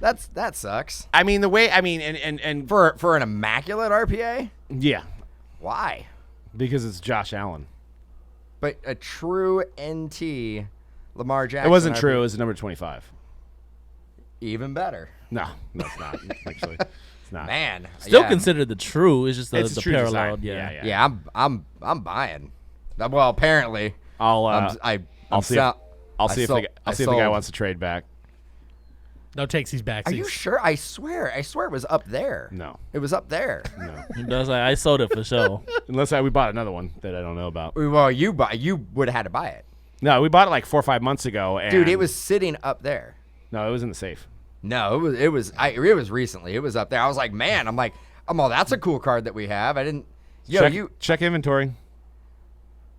That sucks. I mean, and For an immaculate RPA, yeah, why? because it's Josh Allen. But a true NT Lamar Jackson. It wasn't RPA, true. It was number 25. Even better. No, it's not. Actually, it's not. Man, Still yeah. considered the true. It's just the It's a true parallel. design. Yeah. Yeah, I'm buying. Well, apparently, I'll I'm see. sell- I'll I see if sold- I'll I see if the guy sold. wants to trade back. No takesies back. Are you sure? I swear it was up there. No, It was up there. no. He does. I sold it for sure. Unless we bought another one that I don't know about. Well, you would have had to buy it, No, we bought it like 4 or 5 months ago. And dude. It was sitting up there. No, it was in the safe. No, it was recently. It was up there. I was like, man, I'm all, that's a cool card that we have. I didn't, check inventory.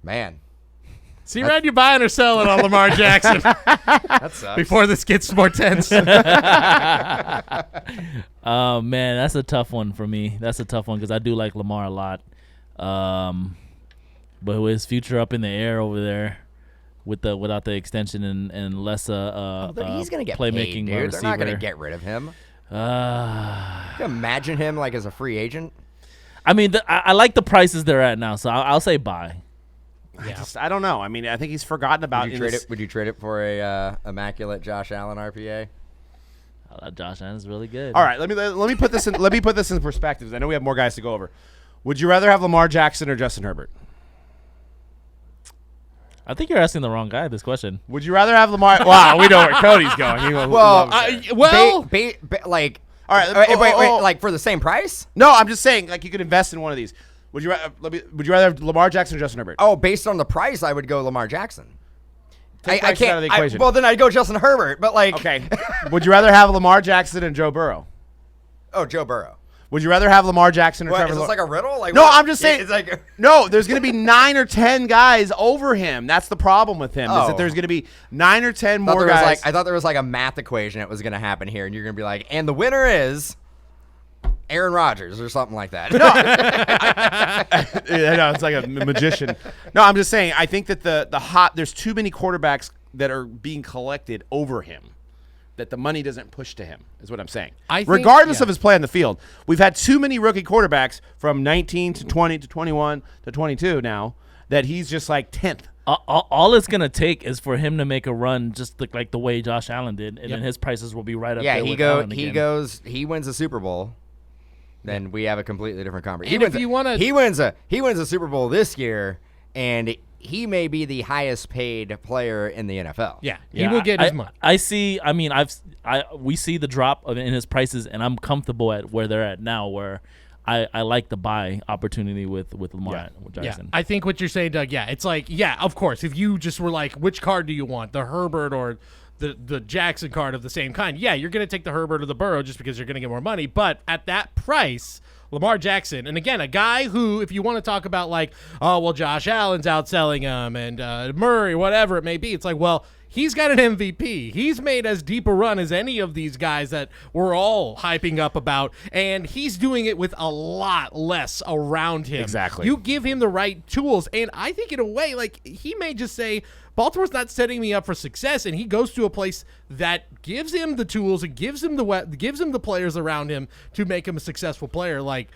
Man. See, Red, you're buying or selling on Lamar Jackson That sucks. before this gets more tense. Oh man, that's a tough one for me. That's a tough one because I do like Lamar a lot. But with his future up in the air over there, without the extension and less He's gonna get playmaking paid, dude. receiver. They're not gonna get rid of him. Can you imagine him like as a free agent? I mean, I like the prices they're at now, so I'll say buy. I don't know. I mean, I think he's forgotten about. Would you trade it for a immaculate Josh Allen RPA? Josh Allen's really good. All right, let me put this in. Let me put this in perspective. I know we have more guys to go over. Would you rather have Lamar Jackson or Justin Herbert? I think you're asking the wrong guy this question. Would you rather have Lamar? Wow, we know where Cody's going. Like, all right. Wait, like for the same price? No, I'm just saying, like you could invest in one of these. Would you rather have Lamar Jackson or Justin Herbert? Oh, based on the price, I would go Lamar Jackson. I can't. Out of the equation. Well, then I'd go Justin Herbert. But like, okay. Would you rather have Lamar Jackson and Joe Burrow? Oh, Joe Burrow. Would you rather have Lamar Jackson or What, Trevor is this Lawrence? like a riddle? Like, no, what? I'm just saying. It's like no, there's going to be 9 or 10 guys over him. That's the problem with him. Is Oh. that there's going to be 9 or 10 more guys. I thought there was like a math equation that was going to happen here, and you're going to be like, and the winner is Aaron Rodgers or something like that. No, it's like a magician. No, I'm just saying. I think that there's too many quarterbacks that are being collected over him, that the money doesn't push to him, is what I'm saying. Regardless of his play on the field, we've had too many rookie quarterbacks from 19 to 20 to 21 to 22 now that he's just like 10th. All it's gonna take is for him to make a run, just like the way Josh Allen did, and then his prices will be right up there. He wins a Super Bowl. Then we have a completely different conversation. He wins a Super Bowl this year, and he may be the highest paid player in the NFL. Yeah, he will get his money. I see. I mean, we see the drop in his prices, and I'm comfortable at where they're at now. Where I like the buy opportunity with Lamar Jackson. I think what you're saying, Doug. Yeah, it's like of course. If you just were like, which card do you want, the Herbert or the Jackson card of the same kind? Yeah, you're going to take the Herbert or the Burrow just because you're going to get more money. But at that price, Lamar Jackson, and again, a guy who, if you want to talk about like, oh, well, Josh Allen's outselling him and Murray, whatever it may be, it's like, well, he's got an MVP. He's made as deep a run as any of these guys that we're all hyping up about, and he's doing it with a lot less around him. Exactly. You give him the right tools, and I think in a way, like, he may just say, Baltimore's not setting me up for success, and he goes to a place that gives him the tools and gives him the players around him to make him a successful player. Like,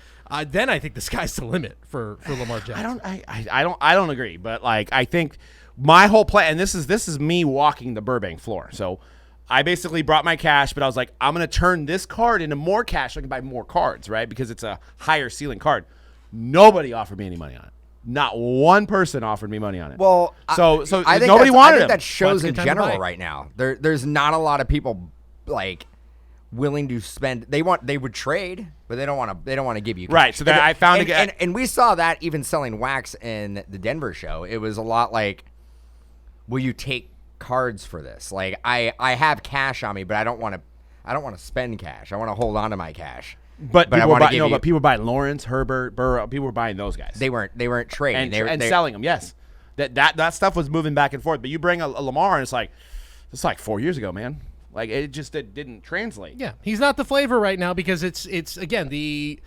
then I think the sky's the limit for Lamar Jackson. I don't agree, but like I think my whole plan, and this is me walking the Burbank floor. So I basically brought my cash, but I was like, I'm gonna turn this card into more cash so I can buy more cards, right? Because it's a higher ceiling card. Nobody offered me any money on it. Not one person offered me money on it. Well, so I think nobody wanted him. That shows in general right now. There's not a lot of people like willing to spend. They would trade, but they don't want to give you cash. Right. So that I found and we saw that even selling wax in the Denver show. It was a lot like, will you take cards for this? Like I have cash on me, but I don't want to spend cash. I want to hold on to my cash. But people were buying Lawrence, Herbert, Burrow. People were buying those guys. They weren't trading. And selling them. Yes, that stuff was moving back and forth. But you bring a Lamar, and it's like 4 years ago, man. Like it didn't translate. Yeah, he's not the flavor right now because it's again he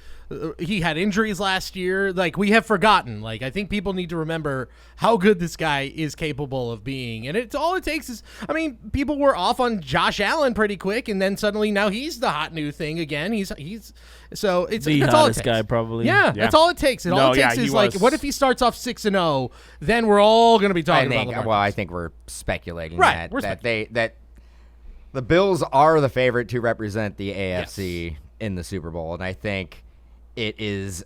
had injuries last year. Like we have forgotten. Like I think people need to remember how good this guy is capable of being. And it's all it takes is, I mean, people were off on Josh Allen pretty quick, and then suddenly now he's the hot new thing again. He's so it's the that's hottest all it takes. guy probably. Yeah, that's all it takes. All it takes is like, what if he starts off 6-0? Then we're all going to be talking about Lamar. Well, I think we're speculating right, that the Bills are the favorite to represent the AFC in the Super Bowl, and I think it is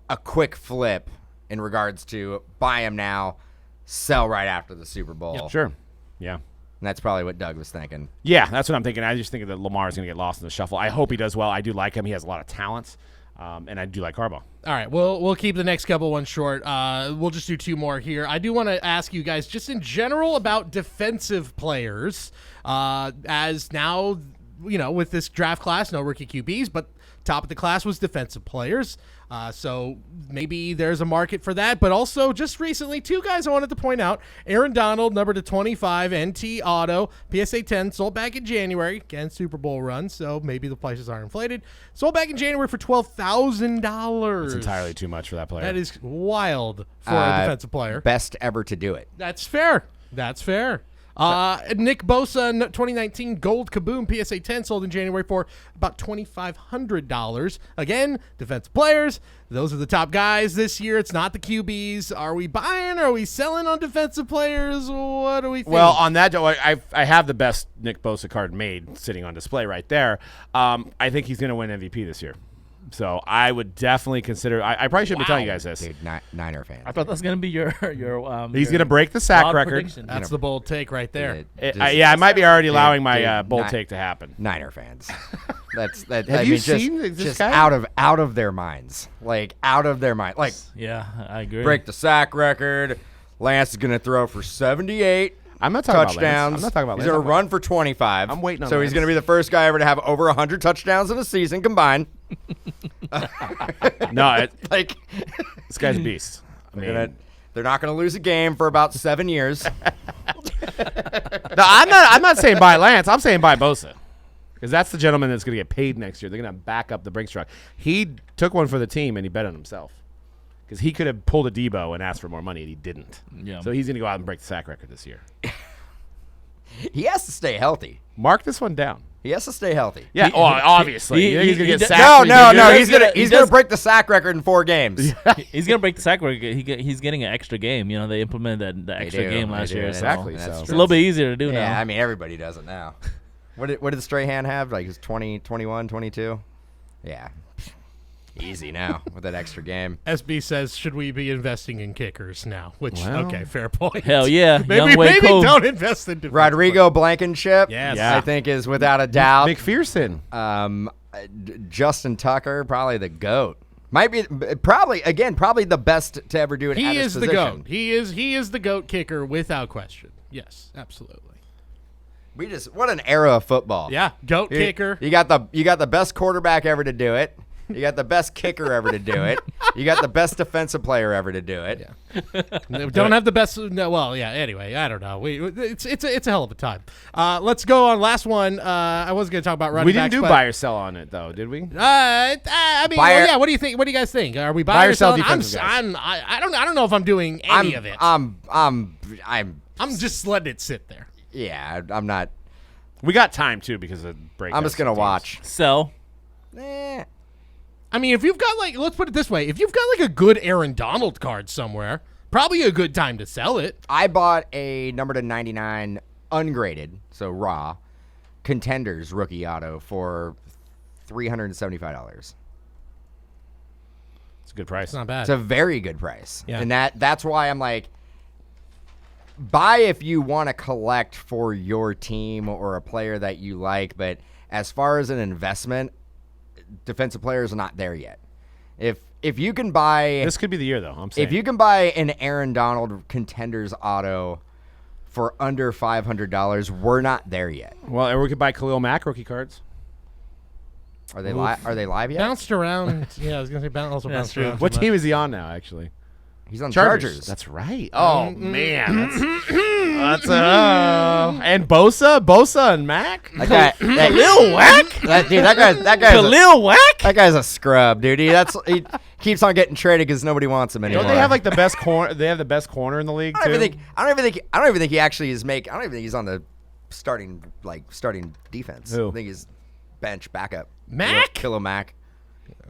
a quick flip in regards to buy him now, sell right after the Super Bowl. Yep. Sure. Yeah. And that's probably what Doug was thinking. Yeah, that's what I'm thinking. I just think that Lamar is going to get lost in the shuffle. I hope he does well. I do like him. He has a lot of talents, and I do like Harbaugh. All right, we'll keep the next couple ones short. We'll just do 2 more here. I do want to ask you guys just in general about defensive players, as now with this draft class, no rookie QBs, but top of the class was defensive players. So maybe there's a market for that. But also, just recently, two guys I wanted to point out. Aaron Donald, number to 25, NT Auto, PSA 10, sold back in January. Again, Super Bowl run, so maybe the prices are inflated. Sold back in January for $12,000. It's entirely too much for that player. That is wild for a defensive player. Best ever to do it. That's fair. That's fair. Nick Bosa, 2019 Gold Kaboom PSA 10, sold in January for about $2,500. Again, defensive players. Those are the top guys this year. It's not the QBs. Are we buying? Are we selling on defensive players? What do we think? Well, on that, I have the best Nick Bosa card made sitting on display right there. I think he's going to win MVP this year. So I would definitely consider. I probably shouldn't be telling you guys this. Dude, Niner fan. I thought that's gonna be your. He's gonna break the sack broad record. prediction. That's the bold take right there. I might be already allowing my bold take to happen. Niner fans. That's that. Have you seen this just guy? out of their minds, like out of their mind, like Yeah, I agree. break the sack record. Lance is gonna throw for 78. I'm not talking touchdowns. about Lance. I'm not talking about He's Lance. going to run for 25. I'm waiting on So he's Lance. going to be the first guy ever to have over 100 touchdowns in a season combined. No, Like, this guy's a beast. I mean, they're not going to lose a game for about 7 years. no, I'm not saying buy Lance. I'm saying buy Bosa. Because that's the gentleman that's going to get paid next year. They're going to back up the Brinks truck. He took one for the team, and he bet on himself. Because he could have pulled a Debo and asked for more money, and he didn't. Yeah. So he's going to go out and break the sack record this year. He has to stay healthy. Mark this one down. He has to stay healthy. Yeah, obviously. You think he's going to get sacked? No, when he no, gets no. good? He's gonna break the sack record in 4 games. He's gonna break the sack record. He's getting an extra game. You know, they implemented the extra game last year. Exactly. So So it's a little bit easier to do Yeah, now. I mean, everybody does it now. What did Strahan have? Like, his 20, 21, 22? Yeah. Easy now with that extra game. SB says, should we be investing in kickers now? Which, Well, okay, fair point. Hell yeah, maybe Younghoe don't invest in defensive Rodrigo Blankenship, Yes. Yeah. I think, is without a doubt. McPherson. Justin Tucker, probably the GOAT. Might be probably the best to ever do it. He at his is the position. GOAT. He is the GOAT kicker without question. Yes, absolutely. What an era of football. Yeah, GOAT kicker. You got the best quarterback ever to do it. You got the best kicker ever to do it. You got the best defensive player ever to do it. They don't have the best. No, well, yeah. Anyway, I don't know. It's a hell of a time. Let's go on. Last one. I was going to talk about running We didn't backs, do but, buy or sell on it, though, did we? I mean, Buy or- well, yeah. What do you think? What do you guys think? Are we Buy buy or or sell selling? defensive guys? I don't know if I'm doing any of it. I'm just letting it sit there. yeah, I'm not. We got time, too, because of break. I'm just going to watch. Sell. I mean, if you've got let's put it this way: if you've got a good Aaron Donald card somewhere, probably a good time to sell it. I bought a number to 99 ungraded, so raw, Contenders rookie auto for $375. It's a good price. It's not bad. It's a very good price. Yeah. And that's why I'm like, buy if you want to collect for your team or a player that you like, but as far as an investment, defensive players are not there yet. If you can buy This could be the year, though. I'm saying. if you can buy an Aaron Donald Contenders auto for under $500, we're not there yet. Well, or we could buy Khalil Mack rookie cards. Are they live? Are they live yet? Bounced around. Yeah, I was gonna say also That's bounced true. around. What too team much. is he on now, actually? He's on Chargers. That's right. Oh, man. That's and Bosa and Mack? That guy, Khalil Mack? that guy's Khalil Wack. that guy's a scrub, dude. He keeps on getting traded because nobody wants him anymore. Don't they have the best corner? They have the best corner in the league, I too? don't even think he actually is I don't even think he's on the starting defense. Who? I think he's bench backup. Mack? Kilo Mack.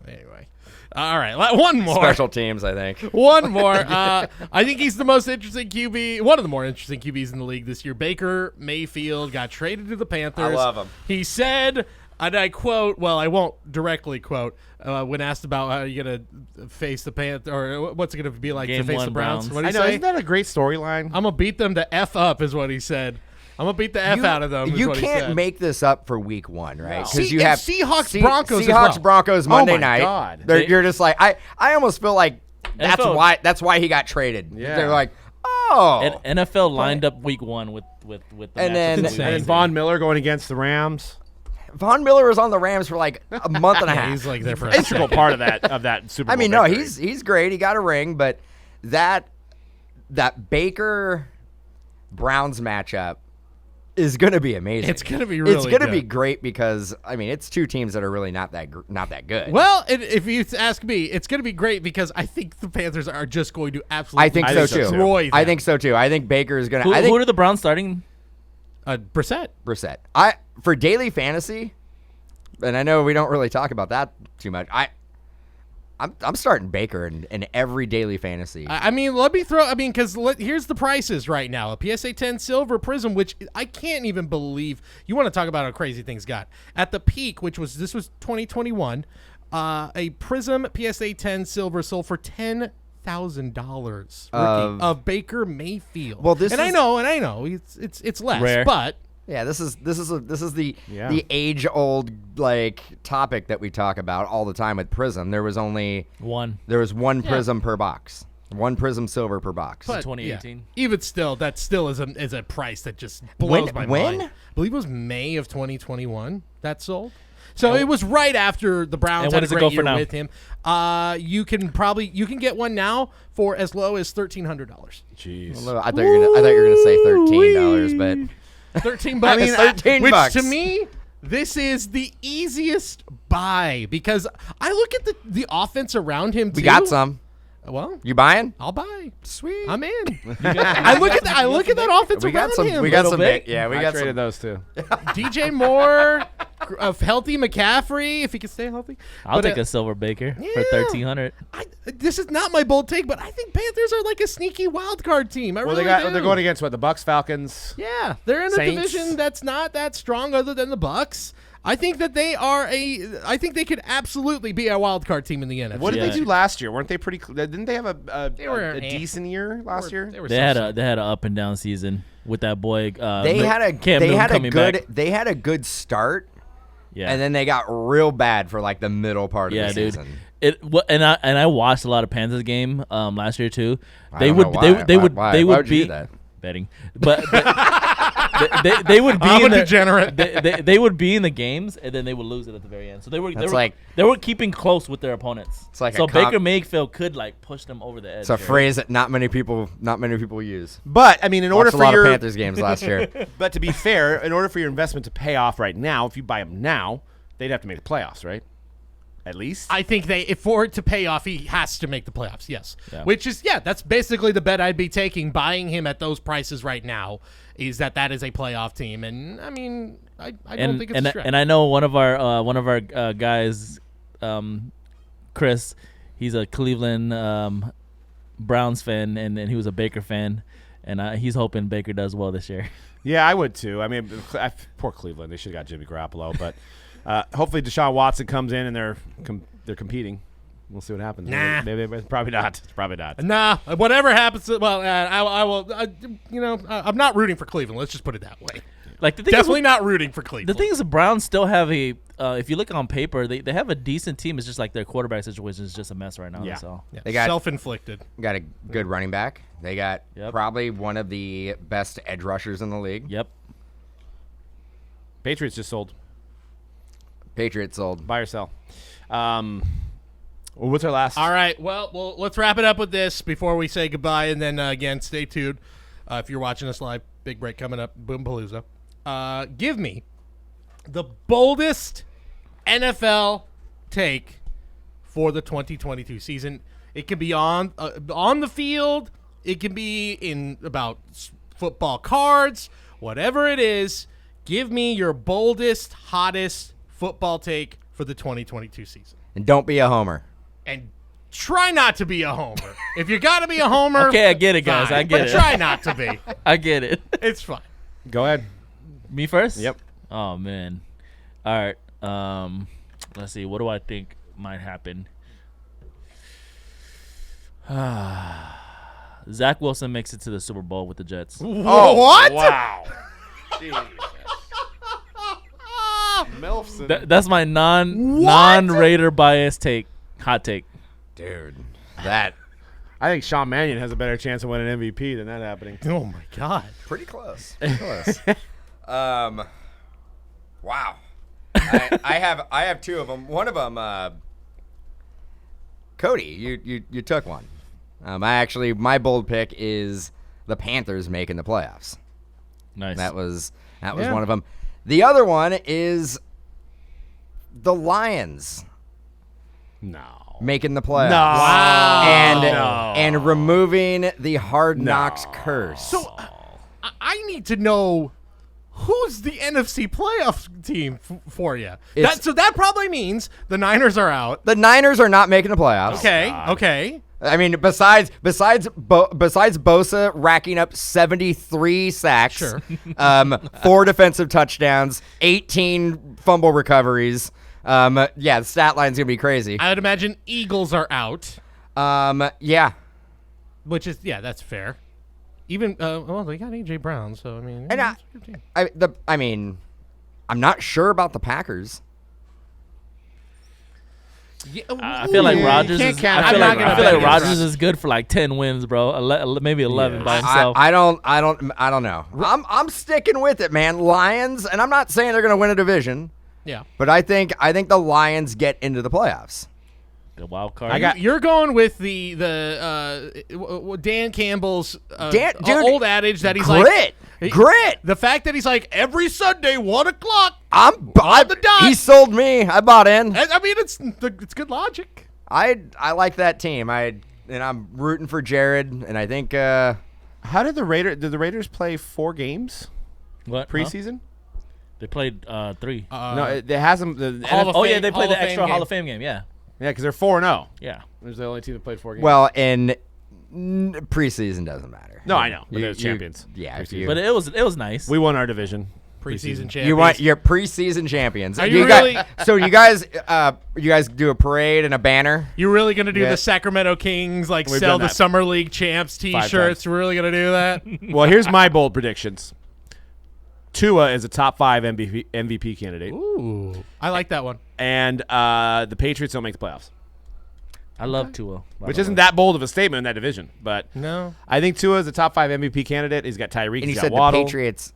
Anyway, all right. One more. Special teams, I think. One more. I think he's the most interesting QB. One of the more interesting QBs in the league this year. Baker Mayfield got traded to the Panthers. I love him. He said, and I quote, well, I won't directly quote, when asked about how you're going to face the Panthers, or what's it going to be like Game to face one the Browns. Browns. What I did he know. say? Isn't that a great storyline? I'm going to beat them to F up, is what he said. I'm going to beat the F out of them. is You what he can't said. make this up for week 1, right? No. Because you and have Seahawks, Broncos as Seahawks well. Broncos Monday my night. God. You're just like I almost feel like NFL that's why he got traded. Yeah. They're like, oh, And NFL lined up week 1 with the And matchups then- that we and went Von Miller going against the Rams. Von Miller was on the Rams for like a month and a half. He's like there for a Integral second. part of that Super Bowl. I mean, no, victory. he's great. He got a ring, but that Baker Browns matchup is going to be amazing. It's going to be really It's going to be good. great because I mean, it's two teams that are really not that good. Well, if you ask me, it's going to be great because I think the Panthers are just going to absolutely I think so too. destroy them. I think so too. I think Baker is going to. Who are the Browns starting? Brissett. Brissett. For daily fantasy, and I know we don't really talk about that too much. I'm starting Baker in every daily fantasy. I mean, let me throw. I mean, because here's the prices right now: a PSA 10 Silver Prism, which I can't even believe. You want to talk about how crazy things got at the peak, which was 2021. A Prism PSA 10 Silver sold for $10,000 of Baker Mayfield. Well, this and is- I know it's less, Rare. but Yeah, this is the Yeah. the age old like topic that we talk about all the time with Prism. There was one Prism per box, one Prism Silver per box. But, 2018. yeah, even still, that still is a price that just blows my when? mind. I believe it was May of 2021 that sold. So it was right after the Browns And had what a does it great go for year now? with him. You can get one now for as low as $1,300. Jeez. I thought you were gonna say $13, but $13. I mean, $13 which bucks. to me, this is the easiest buy because I look at the offense around him. we got some. Well, You buying? I'll buy. Sweet. I'm in. I look at that offense We around got some. him. We got Little some. bit. Yeah, we I got traded some. those too. DJ Moore, a healthy McCaffrey, if he can stay healthy. I'll But, take a silver Baker yeah. for 1,300. This is not my bold take, but I think Panthers are like a sneaky wild card team. I Well, really do. they're going against what, the Bucks, Falcons. Yeah, they're in a Saints. division that's not that strong, other than the Bucks. I think that I think they could absolutely be a wild card team in the NFC. What did Yeah. they do last year? Weren't they pretty? Didn't they have They were a decent year last year? They had an up and down season with that boy. They had a Cam they Newton had a coming good back. they had a good start, Yeah, and then they got real bad for like the middle part of yeah, the dude. season. And I watched a lot of Panthers game last year too. I don't know why. They would Why would you be do that? betting, but they would be I'm in a the, degenerate. they would be in the games and then they would lose it at the very end. So they were keeping close with their opponents. It's like so a comp- Baker Mayfield could like push them over the edge. It's a here. phrase that not many people use. But I mean, in order Watched a for lot your of Panthers games last year. but to be fair, in order for your investment to pay off right now, if you buy them now, they'd have to make the playoffs, right? At least. I think for it to pay off, he has to make the playoffs. Yes, Yeah. which is that's basically the bet I'd be taking. Buying him at those prices right now is that is a playoff team, and I mean, I don't think it's a stretch. and I know one of our guys, Chris, he's a Cleveland Browns fan, and he was a Baker fan, and he's hoping Baker does well this year. Yeah, I would too. I mean, poor Cleveland. They should have got Jimmy Garoppolo, but hopefully Deshaun Watson comes in and they're competing. We'll see what happens. Nah. Maybe, probably not. Probably not. Nah, whatever happens. I will. I'm not rooting for Cleveland. Let's just put it that way. Like the thing Definitely is, not rooting for Cleveland. the thing is, the Browns still have a. If you look on paper, they have a decent team. It's just like their quarterback situation is just a mess right now. Yeah. That's all. Yeah, They got- self-inflicted. Got a good running back. They got Yep. probably one of the best edge rushers in the league. Yep. Patriots just sold. Patriots sold. Buy or sell. What's our last? All right. Well, let's wrap it up with this before we say goodbye. And then, again, stay tuned. If you're watching us live, big break coming up, Boompalooza. Give me the boldest NFL take for the 2022 season. It can be on the field. It can be in about football cards, whatever it is. Give me your boldest, hottest football take for the 2022 season. And don't be a homer. And try not to be a homer. If you got to be a homer, Okay, I get it, guys. fine, I get but it. try not to be. I get it. It's fine. Go ahead. Me first? Yep. Oh man. All right. Let's see. What do I think might happen? Zach Wilson makes it to the Super Bowl with the Jets. Oh, What? Wow. Melfson. That's my non-Raider bias take. Hot take. Dude. That I think Sean Mannion has a better chance of winning MVP than that happening. Oh, my God. pretty close. Pretty close. Wow. I have two of them. One of them, Cody, you took one. My bold pick is the Panthers making the playoffs. Nice. That was one of them. The other one is the Lions making the playoffs. No. Wow. And removing the Hard Knocks curse. So I need to know who's the NFC playoff team for you. So that probably means the Niners are out. The Niners are not making the playoffs. Okay. I mean, besides Bosa racking up 73 sacks, Sure. 4 defensive touchdowns, 18 fumble recoveries. The stat line's gonna be crazy. I would imagine Eagles are out, Yeah. which is that's fair. Even they got AJ Brown, so I mean, And it's a good team. I mean, I'm not sure about the Packers. I feel like Rodgers can't is. count- I feel I'm not like gonna bet Rodgers against is good for like 10 wins, bro. Maybe 11 by himself. I don't know. I'm sticking with it, man. Lions, and I'm not saying they're gonna win a division, Yeah. but I think the Lions get into the playoffs. The wild card. You're going with the Dan Campbell's Dude, old adage that he's Grit. Grit. The fact that he's like every Sunday 1 o'clock. On the dot. He sold me. I bought in. I mean, it's good logic. I like that team. I'm rooting for Jared, and I think How did the Raiders play 4 games What? Huh? preseason? They played 3. No, it hasn't. Hall of Fame- they played the Hall of extra Fame Hall game. of Fame game. Yeah. Yeah, because they're 4-0. Yeah. There's the only team that played 4 games. well, and preseason doesn't matter. No, I know, but You- they're champions. Yeah, if Preseason. you, But it was nice. we won our division. Preseason champions. you want your preseason champions. Are you really- So you guys do a parade and a banner. You're really gonna do Yeah. the Sacramento Kings We've sell done the that. Summer League champs times. T-shirts? You're really gonna do that? Well, here's my bold predictions. Tua is a top 5 MVP candidate, Ooh, I like that one. and the Patriots don't make the playoffs, I love Tua. by which the isn't way. that bold of a statement in that division. But No, I think Tua is a top 5 MVP candidate. He's got Tyreek. And He's you got said Waddle. the Patriots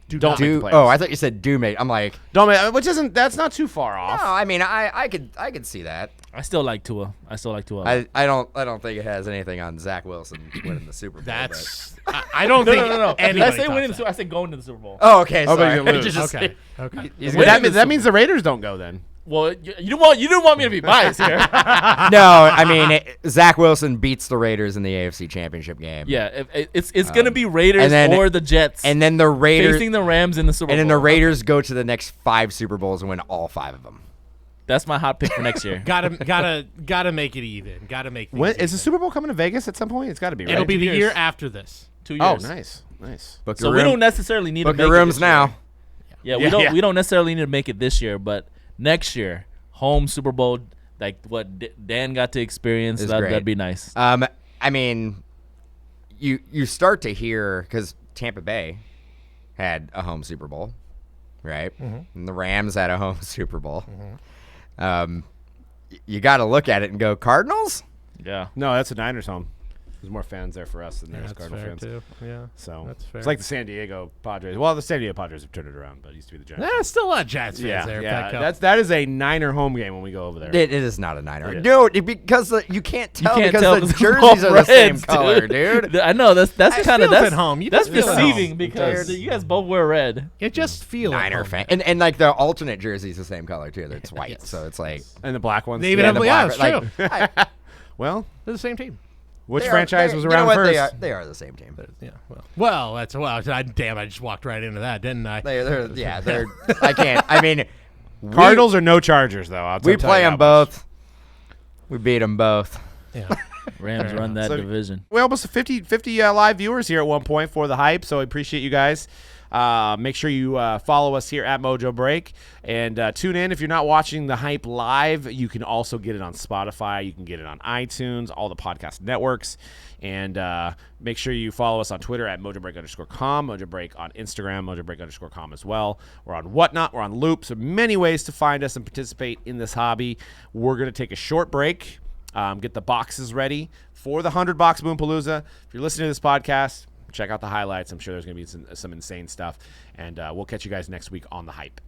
Don't make do. the playoffs. Oh, I thought you said do make. I'm like, Don't make, which isn't. That's not too far off. no. I mean, I could see that. I still like Tua. I don't think it has anything on Zach Wilson winning the Super Bowl. that's I don't think No. Did I anybody say tops winning the that. Super? I said going to the Super Bowl. Oh, okay. Oh, but Sorry. he's gonna lose. Just- Okay. Okay. he's Well, gonna- that means the Raiders don't go then. Well, you didn't want me to be biased here. No, I mean Zach Wilson beats the Raiders in the AFC Championship game. Yeah, it's gonna be Raiders and then- or the Jets, and then the Raiders, facing the Rams in the Super Bowl. and then the Raiders go to the next 5 Super Bowls and win all 5 of them. That's my hot pick for next year. Gotta make it even. Gotta make. When, things is the even. Super Bowl coming to Vegas at some point? It's got to be. Right? It'll be 2 the years. year after this. 2 Oh, years. nice. Book So your we room- don't necessarily need to book make your it rooms this year. now. Yeah, Yeah. we don't necessarily need to make it this year, but next year, home Super Bowl, like what Dan got to experience, Is that'd great. be nice. I mean, you start to hear because Tampa Bay had a home Super Bowl, right? And the Rams had a home Super Bowl. You got to look at it and go Cardinals. Yeah. No, that's a Niners home. There's more fans there for us than there's That's Cardinal fair fans. too. Yeah. So That's fair. it's like the San Diego Padres. Well, the San Diego Padres have turned it around, but it used to be the Giants. There's still a lot of Giants fans there. yeah. That is a Niner home game when we go over there. It is not a Niner. It is. Dude, because you can't tell can't because tell the 'cause they're jerseys all are the same reds, color, dude. I know that's kind of feels that's at home. You that's just feel at home. deceiving because Dude. you guys both wear red. You just feel at Niner home. fan, and like the alternate jersey's the same color too. It's white, Yes. so it's like And the black ones. They even too. have the yeah, black- it's like, true. Well, They're the same team. which they are- franchise they- was you know around what? first? They are the same team. Yeah. Well, that's damn. I just walked right into that, didn't I? They're. I can't. I mean, Cardinals or no Chargers, though. I'll We tell play you them that much. both. We beat them both. Yeah. Rams Fair run that So- division. We almost 50 live viewers here at one point for the hype, so I appreciate you guys. Make sure you follow us here at Mojobreak and tune in. If you're not watching the hype live, you can also get it on Spotify. You can get it on iTunes, all the podcast networks. And make sure you follow us on Twitter at Mojobreak_com, Mojobreak on Instagram, Mojobreak_com as well. We're on Whatnot. We're on Loop. So many ways to find us and participate in this hobby. We're going to take a short break, get the boxes ready for the 100-box Boompalooza. If you're listening to this podcast, check out the highlights. I'm sure there's going to be some insane stuff. And we'll catch you guys next week on the hype.